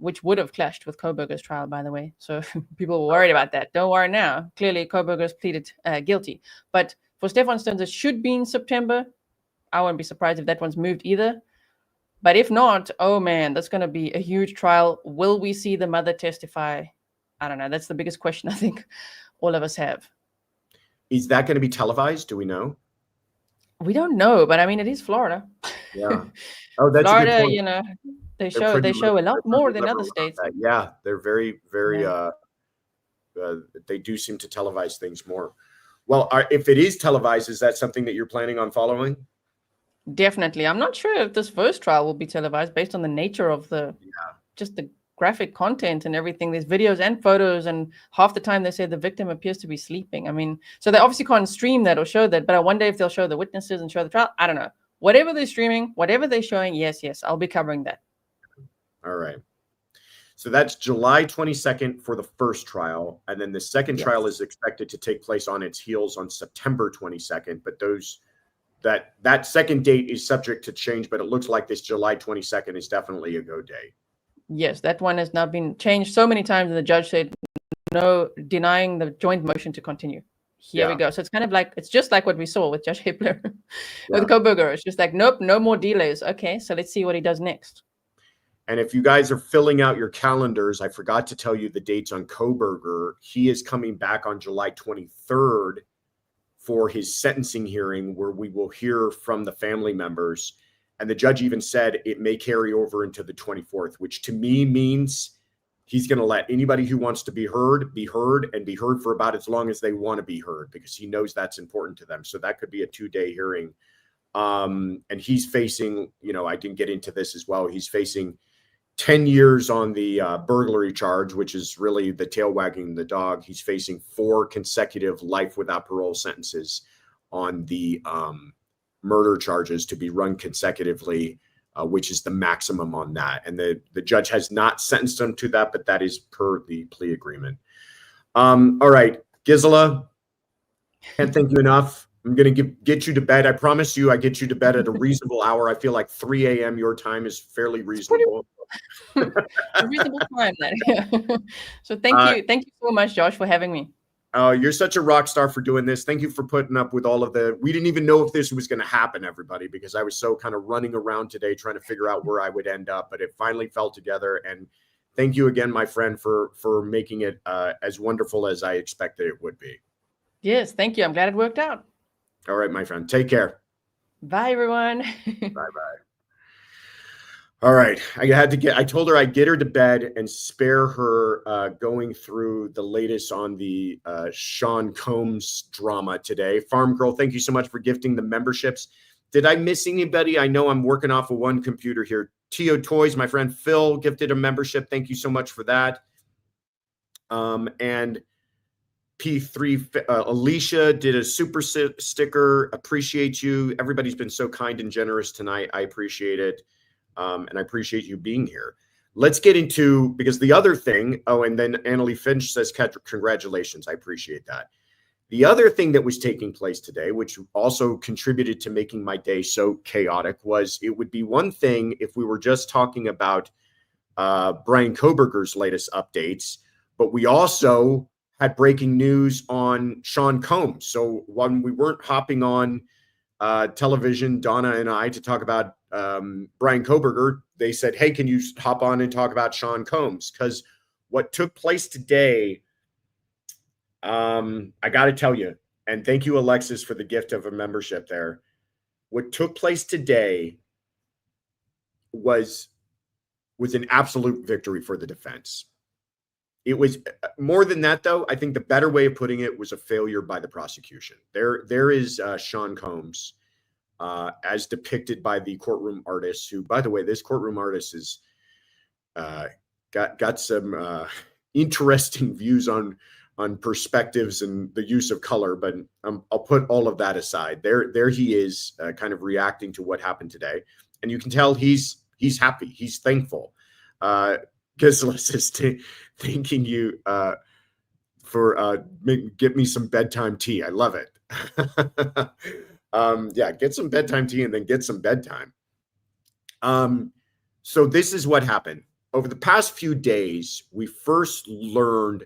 which would have clashed with Kohberger's trial, by the way. So people were worried about that. Don't worry now. Clearly, Kohberger's pleaded guilty. But for Stephan Stones, it should be in September. I won't be surprised if that one's moved either. But if not, oh man, that's going to be a huge trial. Will we see the mother testify? I don't know. That's the biggest question I think all of us have. Is that going to be televised? Do we know? We don't know, but I mean, it is Florida. Yeah. Oh, that's a good Florida, point. you know, they They're pretty show a lot more than liberal other about states. that. Yeah, they're very, very. Yeah. They do seem to televise things more. Well, if it is televised, is that something that you're planning on following? Definitely. I'm not sure if this first trial will be televised based on the nature of the just the graphic content and everything. There's videos and photos, and half the time they say the victim appears to be sleeping. I mean, so they obviously can't stream that or show that, but I wonder if they'll show the witnesses and show the trial. I don't know. Whatever they're streaming, whatever they're showing, yes, I'll be covering that. All right. So that's July 22nd for the first trial. And then the second trial is expected to take place on its heels on September 22nd. But that second date is subject to change, but it looks like this July 22nd is definitely a go day. Yes, that one has now been changed so many times, and the judge said no, denying the joint motion to continue. Here we go. So it's kind of like, it's just like what we saw with Josh Hippler with Kohberger. It's just like, nope, no more delays. Okay, so let's see what he does next. And if you guys are filling out your calendars, I forgot to tell you the dates on Kohberger. He is coming back on July 23rd for his sentencing hearing, where we will hear from the family members. And the judge even said it may carry over into the 24th, which to me means he's going to let anybody who wants to be heard, and be heard for about as long as they want to be heard, because he knows that's important to them. So that could be a 2-day hearing. And he's facing, I didn't get into this as well. He's facing 10 years on the burglary charge, which is really the tail wagging the dog. He's facing 4 consecutive life without parole sentences on the murder charges to be run consecutively, which is the maximum on that. And the judge has not sentenced him to that, but that is per the plea agreement. All right, Gisela, can't thank you enough. I'm going to get you to bed. I promise you I get you to bed at a reasonable hour. I feel like 3 a.m. your time is fairly reasonable. A reasonable time, that. So thank you so much, Josh, for having me. You're such a rock star for doing this. Thank you for putting up with all of we didn't even know if this was going to happen, everybody, because I was so kind of running around today trying to figure out where I would end up, but it finally fell together. And thank you again, my friend, for making it as wonderful as I expected it would be. Yes, thank you. I'm glad it worked out. All right, my friend. Take care. Bye, everyone. Bye-bye. All right. I told her I'd get her to bed and spare her going through the latest on the Sean Combs drama today. Farm Girl, thank you so much for gifting the memberships. Did I miss anybody? I know I'm working off of one computer here. Tio Toys, my friend Phil, gifted a membership. Thank you so much for that. And P3, Alicia did a super sticker. Appreciate you. Everybody's been so kind and generous tonight. I appreciate it. And I appreciate you being here. Let's get into, because the other thing, and then Annalie Finch says, congratulations. I appreciate that. The other thing that was taking place today, which also contributed to making my day so chaotic, was it would be one thing if we were just talking about Bryan Kohberger's latest updates, but we also had breaking news on Sean Combs. So when we weren't hopping on television, Donna and I, to talk about Bryan Kohberger, they said, hey, can you hop on and talk about Sean Combs? Because what took place today, I got to tell you, and thank you, Alexis, for the gift of a membership there. What took place today was an absolute victory for the defense. It was more than that, though. I think the better way of putting it was a failure by the prosecution. There is Sean Combs, as depicted by the courtroom artist, who, by the way, this courtroom artist is got some interesting views on perspectives and the use of color, but I'll put all of that aside. There he is, kind of reacting to what happened today, and you can tell he's happy, he's thankful. Gisela says, thanking you for get me some bedtime tea. I love it. Yeah, get some bedtime tea and then get some bedtime. So this is what happened. Over the past few days, we first learned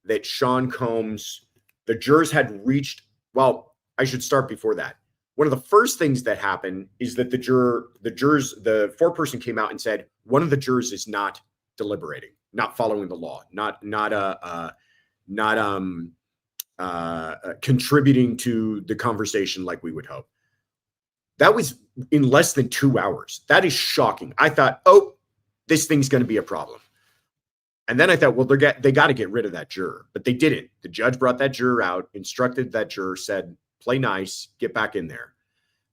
that Sean Combs, the jurors had reached, well, I should start before that. one of the first things that happened is that the foreperson came out and said, one of the jurors is not deliberating, not following the law, not contributing to the conversation like we would hope. That was in less than 2 hours. That is shocking. I thought, oh, this thing's going to be a problem. And then I thought, well, they got to get rid of that juror, but they didn't. The judge brought that juror out, instructed that juror, said, play nice, get back in there.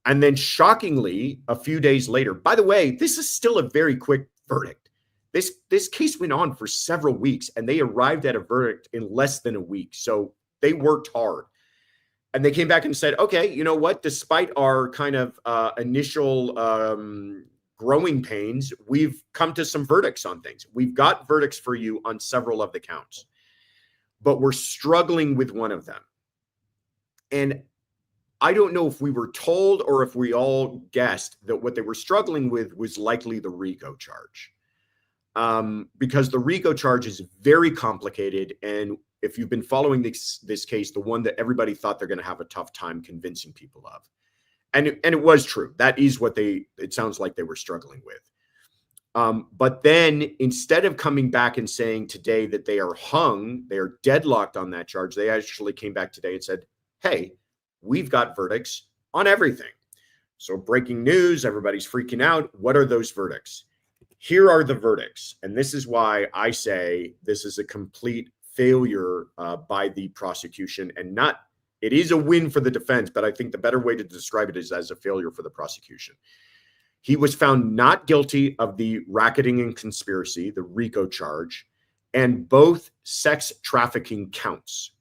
And then shockingly, a few days later, by the way, this is still a very quick verdict. This case went on for several weeks and they arrived at a verdict in less than a week. So they worked hard. And they came back and said, okay, you know what? Despite our kind of initial growing pains, we've come to some verdicts on things. We've got verdicts for you on several of the counts, but we're struggling with one of them. And I don't know if we were told or if we all guessed that what they were struggling with was likely the RICO charge. Because the RICO charge is very complicated. And if you've been following this case, the one that everybody thought they're going to have a tough time convincing people of. And it was true. That is what it sounds like they were struggling with. But then instead of coming back and saying today that they are hung, they are deadlocked on that charge, they actually came back today and said, hey, we've got verdicts on everything. So breaking news, everybody's freaking out. What are those verdicts? Here are the verdicts. And this is why I say this is a complete failure by the prosecution, and it is a win for the defense, but I think the better way to describe it is as a failure for the prosecution. He was found not guilty of the racketing and conspiracy, the RICO charge, and both sex trafficking counts.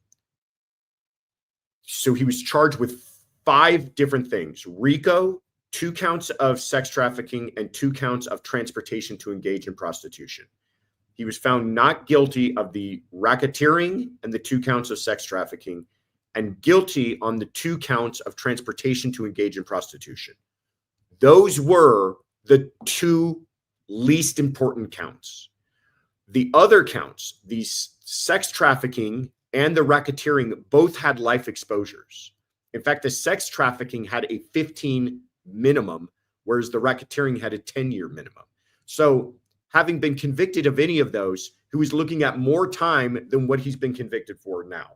So he was charged with 5 different things: RICO, 2 counts of sex trafficking, and 2 counts of transportation to engage in prostitution. He was found not guilty of the racketeering and the 2 counts of sex trafficking, and guilty on the 2 counts of transportation to engage in prostitution. Those were the 2 least important counts. The other counts, the sex trafficking and the racketeering, both had life exposures. In fact, the sex trafficking had a 15 minimum, whereas the racketeering had a 10-year minimum. So having been convicted of any of those, he was looking at more time than what he's been convicted for now.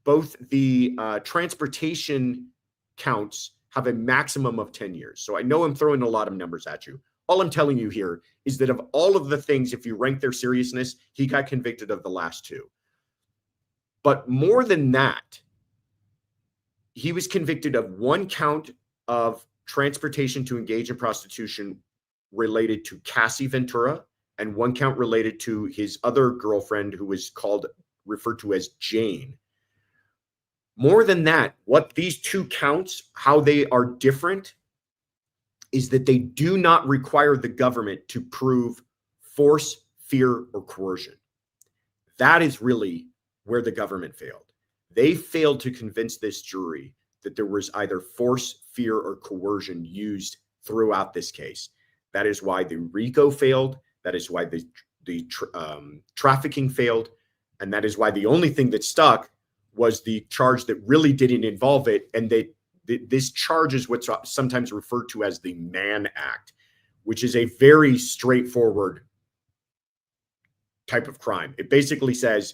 Both the transportation counts have a maximum of 10 years. So I know I'm throwing a lot of numbers at you. All I'm telling you here is that of all of the things, if you rank their seriousness, he got convicted of the last 2. But more than that, he was convicted of 1 count of transportation to engage in prostitution related to Cassie Ventura, and 1 count related to his other girlfriend who was referred to as Jane. More than that, what these 2 counts, how they are different, is that they do not require the government to prove force, fear, or coercion. That is really where the government failed. They failed to convince this jury that there was either force, fear, or coercion used throughout this case. That is why the RICO failed. That is why the trafficking failed. And that is why the only thing that stuck was the charge that really didn't involve it. And this charge is what's sometimes referred to as the Mann Act, which is a very straightforward type of crime. It basically says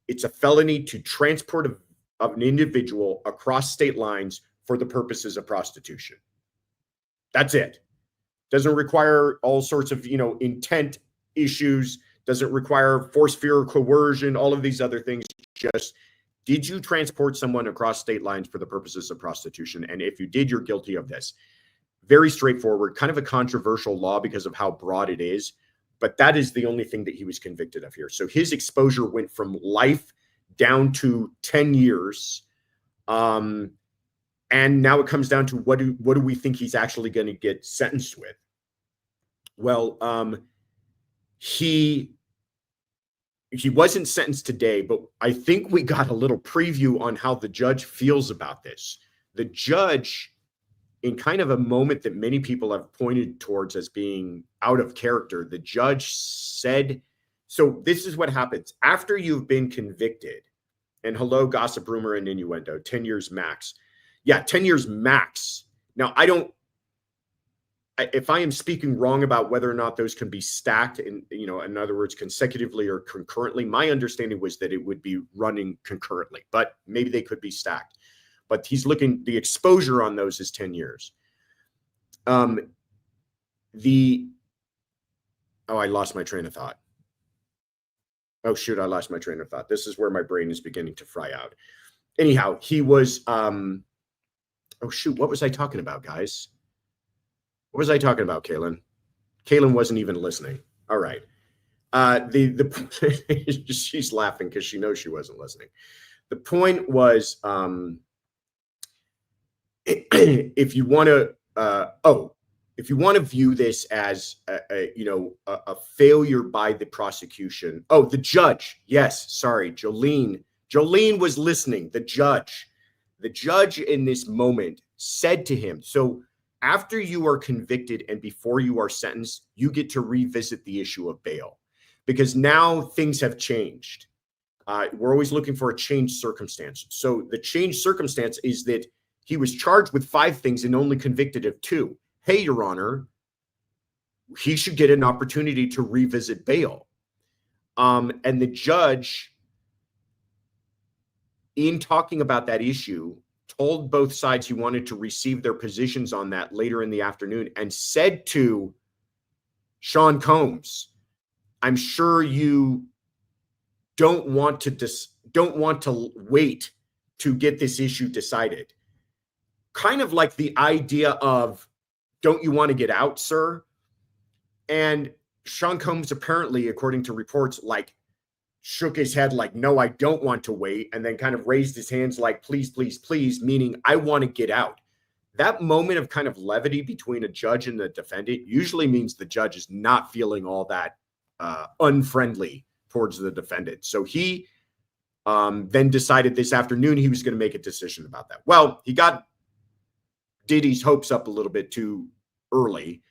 it's a felony to transport of an individual across state lines for the purposes of prostitution. That's it. Doesn't require all sorts of, intent issues. Doesn't require force, fear, or coercion, all of these other things. Just, did you transport someone across state lines for the purposes of prostitution? And if you did, you're guilty of this. Very straightforward, kind of a controversial law because of how broad it is. But that is the only thing that he was convicted of here. So his exposure went from life down to 10 years. And now it comes down to what do we think he's actually going to get sentenced with? Well, he wasn't sentenced today, but I think we got a little preview on how the judge feels about this. The judge, in kind of a moment that many people have pointed towards as being out of character, the judge said, so this is what happens after you've been convicted, and hello, gossip, rumor, and innuendo, 10 years max. Yeah, 10 years max. Now, if I am speaking wrong about whether or not those can be stacked in other words, consecutively or concurrently, my understanding was that it would be running concurrently, but maybe they could be stacked. But the exposure on those is 10 years. I lost my train of thought. Oh, shoot, I lost my train of thought. This is where my brain is beginning to fry out. Anyhow, he was, oh, shoot, what was I talking about, guys? What was I talking about, Kaylin? Kaylin wasn't even listening. All right. She's laughing because she knows she wasn't listening. The point was, if you want to view this as a failure by the prosecution. Oh, the judge. Yes, sorry, Jolene was listening. The judge in this moment said to him, so after you are convicted and before you are sentenced, you get to revisit the issue of bail because now things have changed. We're always looking for a changed circumstance. So the changed circumstance is that he was charged with 5 things and only convicted of 2. Hey, Your Honor, he should get an opportunity to revisit bail. And the judge, in talking about that issue, told both sides he wanted to receive their positions on that later in the afternoon and said to Sean Combs, I'm sure you don't want to wait to get this issue decided. Kind of like the idea of, don't you want to get out, sir? And Sean Combs apparently, according to reports, shook his head like, no, I don't want to wait, and then kind of raised his hands like, please, please, please, meaning I want to get out. That moment of kind of levity between a judge and the defendant usually means the judge is not feeling all that unfriendly towards the defendant. So he then decided this afternoon he was going to make a decision about that. Well, he got Diddy's hopes up a little bit too early.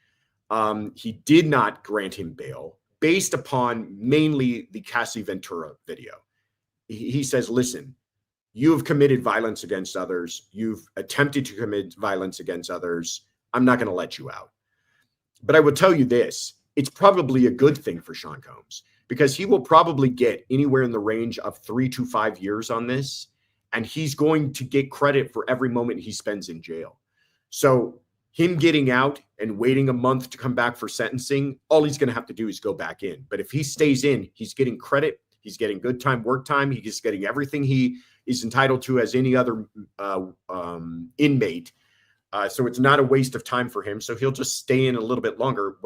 He did not grant him bail based upon mainly the Cassie Ventura video. He says, listen, you have committed violence against others. You've attempted to commit violence against others. I'm not going to let you out. But I will tell you this, it's probably a good thing for Sean Combs because he will probably get anywhere in the range of 3 to 5 years on this. And he's going to get credit for every moment he spends in jail. So him getting out and waiting a month to come back for sentencing, all he's going to have to do is go back in. But if he stays in, he's getting credit. He's getting good time, work time. He's getting everything he is entitled to as any other inmate. So it's not a waste of time for him. So he'll just stay in a little bit longer.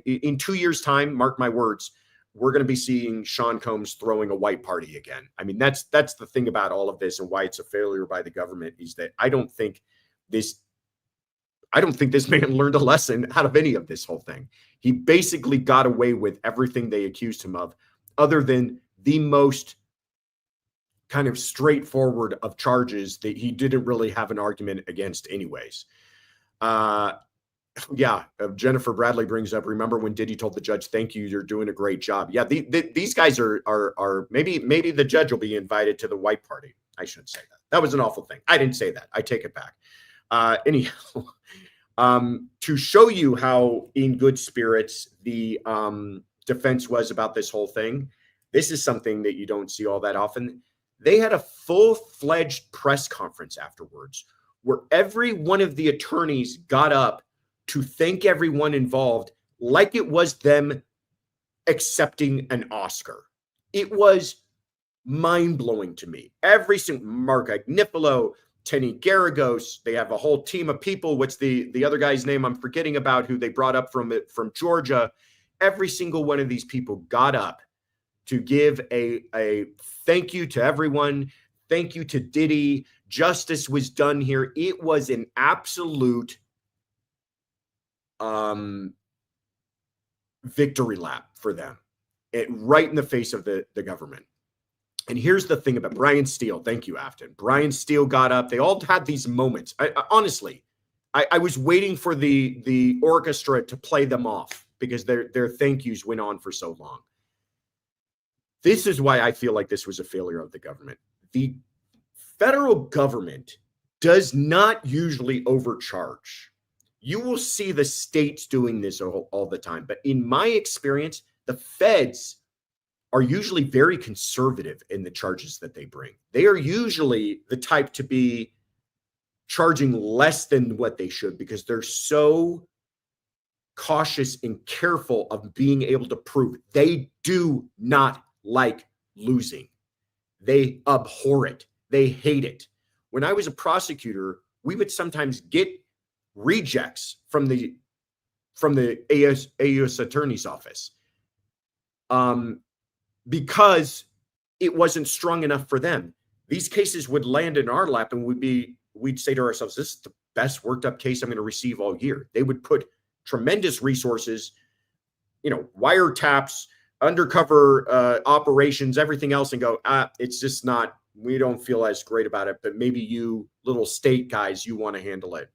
In 2 years' time, mark my words, we're going to be seeing Sean Combs throwing a white party again. I mean, that's the thing about all of this and why it's a failure by the government is that I don't think this man learned a lesson out of any of this whole thing. He basically got away with everything they accused him of, other than the most kind of straightforward of charges that he didn't really have an argument against anyways. Jennifer Bradley brings up, remember when Diddy told the judge, thank you, you're doing a great job. Yeah, these guys are maybe the judge will be invited to the white party. I shouldn't say that. That was an awful thing. I didn't say that. I take it back. Anyhow, to show you how in good spirits the defense was about this whole thing, this is something that you don't see all that often. They had a full-fledged press conference afterwards where every one of the attorneys got up to thank everyone involved like it was them accepting an Oscar. It was mind-blowing to me. Every single Mark Agnifilo, Tenny Garagos, they have a whole team of people. What's the other guy's name I'm forgetting about who they brought up from Georgia? Every single one of these people got up to give a thank you to everyone. Thank you to Diddy. Justice was done here. It was an absolute victory lap for them, right in the face of the government. And here's the thing about Brian Steele. Thank you, Afton. Brian Steele got up. They all had these moments. Honestly, I was waiting for the orchestra to play them off because their thank yous went on for so long. This is why I feel like this was a failure of the government. The federal government does not usually overcharge. You will see the states doing this all the time. But in my experience, the feds are usually very conservative in the charges that they bring. They are usually the type to be charging less than what they should because they're so cautious and careful of being able to prove. They do not like losing. They abhor it. They hate it. When I was a prosecutor, we would sometimes get rejects from the AUS attorney's office because it wasn't strong enough for them. These cases would land in our lap and we'd say to ourselves, this is the best worked up case I'm going to receive all year. They would put tremendous resources, wiretaps, undercover operations, everything else, and go, it's just not, we don't feel as great about it, but maybe you little state guys, you want to handle it.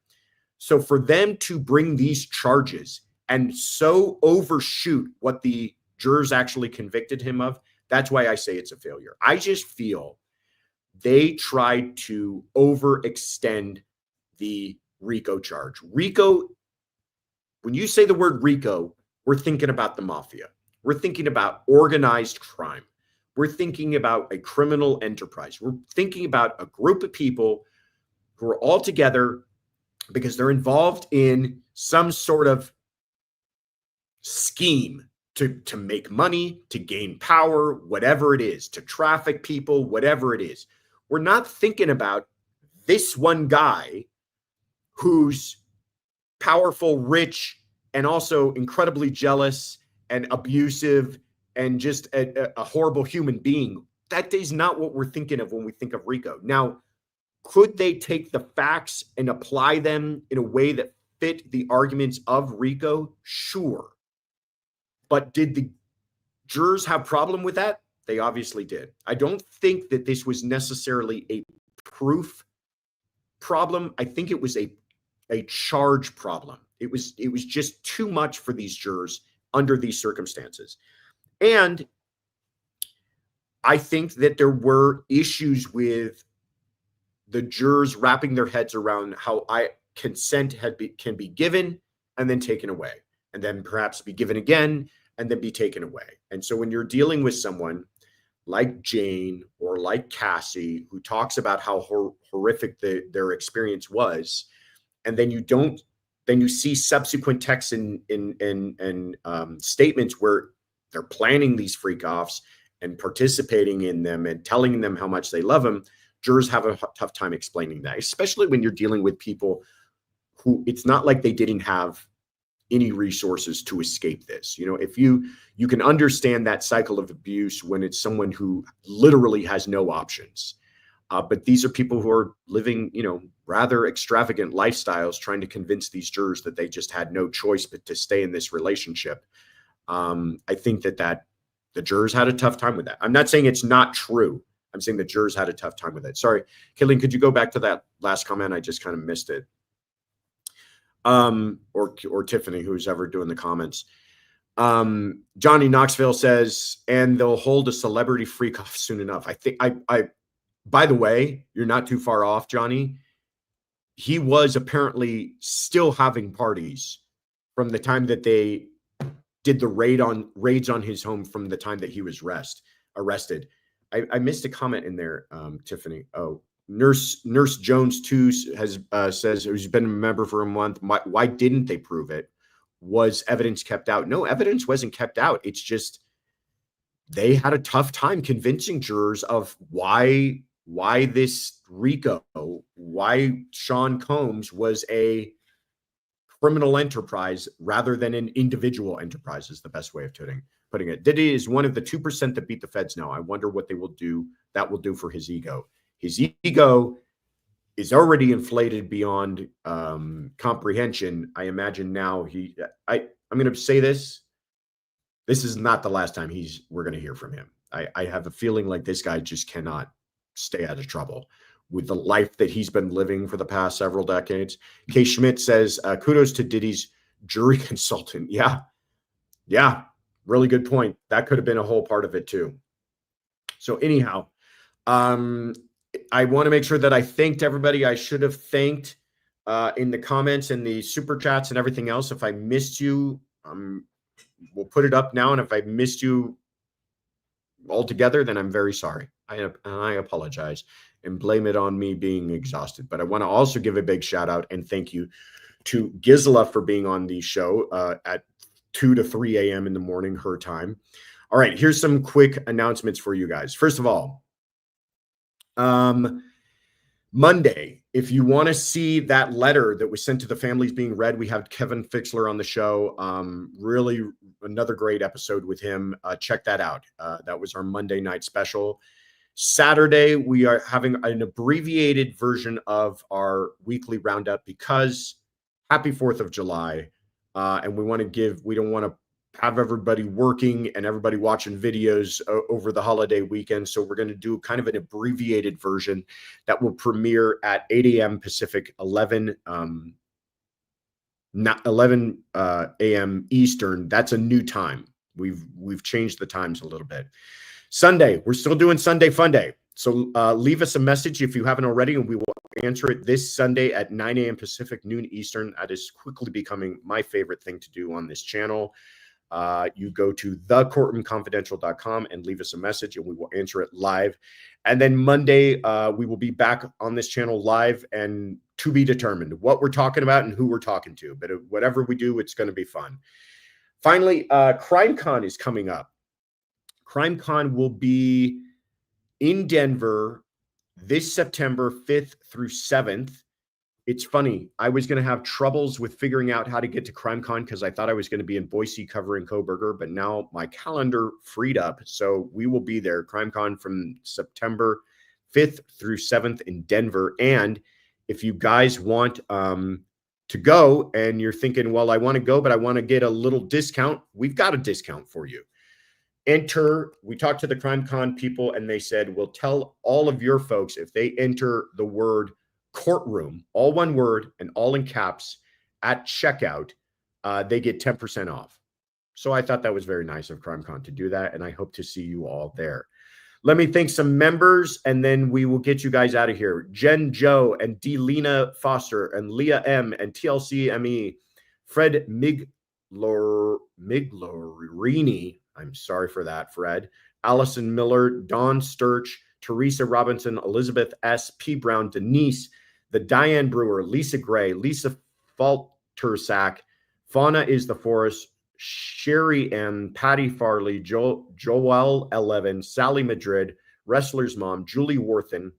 So for them to bring these charges and so overshoot what the jurors actually convicted him of, that's why I say it's a failure. I just feel they tried to overextend the RICO charge. RICO, when you say the word RICO, we're thinking about the mafia. We're thinking about organized crime. We're thinking about a criminal enterprise. We're thinking about a group of people who are all together because they're involved in some sort of scheme to make money, to gain power, whatever it is, to traffic people, whatever it is. We're not thinking about this one guy who's powerful, rich, and also incredibly jealous and abusive and just a horrible human being. That is not what we're thinking of when we think of RICO. Now, could they take the facts and apply them in a way that fit the arguments of RICO? Sure. But did the jurors have a problem with that? They obviously did. I don't think that this was necessarily a proof problem. I think it was a charge problem. It was just too much for these jurors under these circumstances. And I think that there were issues with the jurors wrapping their heads around how consent can be given and then taken away, and then perhaps be given again and then be taken away. And so when you're dealing with someone like Jane or like Cassie, who talks about how horrific their experience was, and then you see subsequent texts and statements where they're planning these freak offs and participating in them and telling them how much they love them, jurors have a tough time explaining that, especially when you're dealing with people who it's not like they didn't have any resources to escape this. If you can understand that cycle of abuse when it's someone who literally has no options. But these are people who are living, rather extravagant lifestyles, trying to convince these jurors that they just had no choice but to stay in this relationship. I think that the jurors had a tough time with that. I'm not saying it's not true. I'm saying the jurors had a tough time with it. Sorry, Killian, could you go back to that last comment? I just kind of missed it. Or Tiffany, who's ever doing the comments. Johnny Knoxville says, and they'll hold a celebrity freak off soon enough. I think by the way, you're not too far off, Johnny. He was apparently still having parties from the time that they did the raids on his home, from the time that he was arrested. I missed a comment in there, Tiffany. Oh, Nurse Jones too says he's been a member for a month. Why didn't they prove it? Was evidence kept out? No, evidence wasn't kept out. It's just they had a tough time convincing jurors of why this RICO, why Sean Combs was a criminal enterprise rather than an individual enterprise, is the best way of putting it. Diddy is one of the 2% that beat the feds now. I wonder what that will do for his ego. His ego is already inflated beyond comprehension. I imagine now I'm going to say this. This is not the last time we're going to hear from him. I have a feeling like this guy just cannot stay out of trouble with the life that he's been living for the past several decades. Kay Schmidt says, kudos to Diddy's jury consultant. Yeah. Really good point. That could have been a whole part of it too. So anyhow, I want to make sure that I thanked everybody I should have thanked in the comments and the super chats and everything else. If I missed you, we'll put it up now. And if I missed you altogether, then I'm very sorry. I apologize and blame it on me being exhausted. But I want to also give a big shout out and thank you to Gisela for being on the show at 2 to 3 a.m. in the morning, her time. All right, here's some quick announcements for you guys. First of all, Monday, if you want to see that letter that was sent to the families being read, we have Kevin Fixler on the show. Really another great episode with him. Check that out. That was our Monday night special. Saturday, we are having an abbreviated version of our weekly roundup because happy 4th of July. And we don't want to have everybody working and everybody watching videos over the holiday weekend. So we're going to do kind of an abbreviated version that will premiere at 8 a.m. Pacific, 11 a.m. Eastern. That's a new time. We've changed the times a little bit. Sunday, we're still doing Sunday Fun Day. So leave us a message if you haven't already, and we will answer it this Sunday at 9 a.m. Pacific, noon Eastern. That is quickly becoming my favorite thing to do on this channel. You go to thecourtroomconfidential.com and leave us a message and we will answer it live. And then Monday, we will be back on this channel live and to be determined what we're talking about and who we're talking to. But whatever we do, it's going to be fun. Finally, CrimeCon is coming up. CrimeCon will be in Denver this September 5th through 7th. It's funny. I was going to have troubles with figuring out how to get to CrimeCon because I thought I was going to be in Boise covering Kohberger, but now my calendar freed up. So we will be there, CrimeCon from September 5th through 7th in Denver. And if you guys want to go and you're thinking, well, I want to go, but I want to get a little discount, we've got a discount for you. We talked to the CrimeCon people and they said, we'll tell all of your folks if they enter the word courtroom, all one word and all in caps at checkout, they get 10% off. So I thought that was very nice of CrimeCon to do that. And I hope to see you all there. Let me thank some members and then we will get you guys out of here. Jen Joe and Delina Foster and Leah M and TLC ME, Fred Miglorini. I'm sorry for that, Fred. Allison Miller, Dawn Sturch, Teresa Robinson, Elizabeth S. P. Brown, Denise, the Diane Brewer, Lisa Gray, Lisa Faltersack, Fauna is the Forest, Sherry M., Patty Farley, Joelle Eleven, Sally Madrid, Wrestler's Mom, Julie Worthen,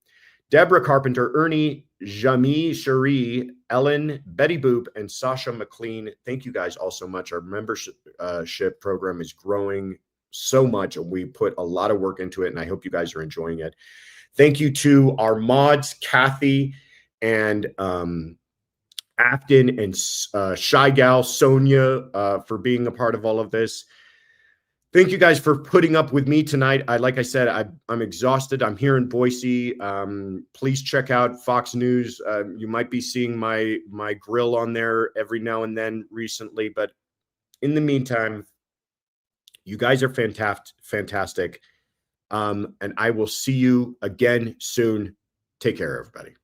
Deborah Carpenter, Ernie, Jamie Cherie, Ellen, Betty Boop, and Sasha McLean. Thank you guys all so much. Our membership program is growing so much, and we put a lot of work into it, and I hope you guys are enjoying it. Thank you to our mods, Kathy and Afton and Shy Gal, Sonia, for being a part of all of this. Thank you guys for putting up with me tonight. Like I said, I'm exhausted. I'm here in Boise. Please check out Fox News. You might be seeing my grill on there every now and then recently. But in the meantime, you guys are fantastic. And I will see you again soon. Take care, everybody.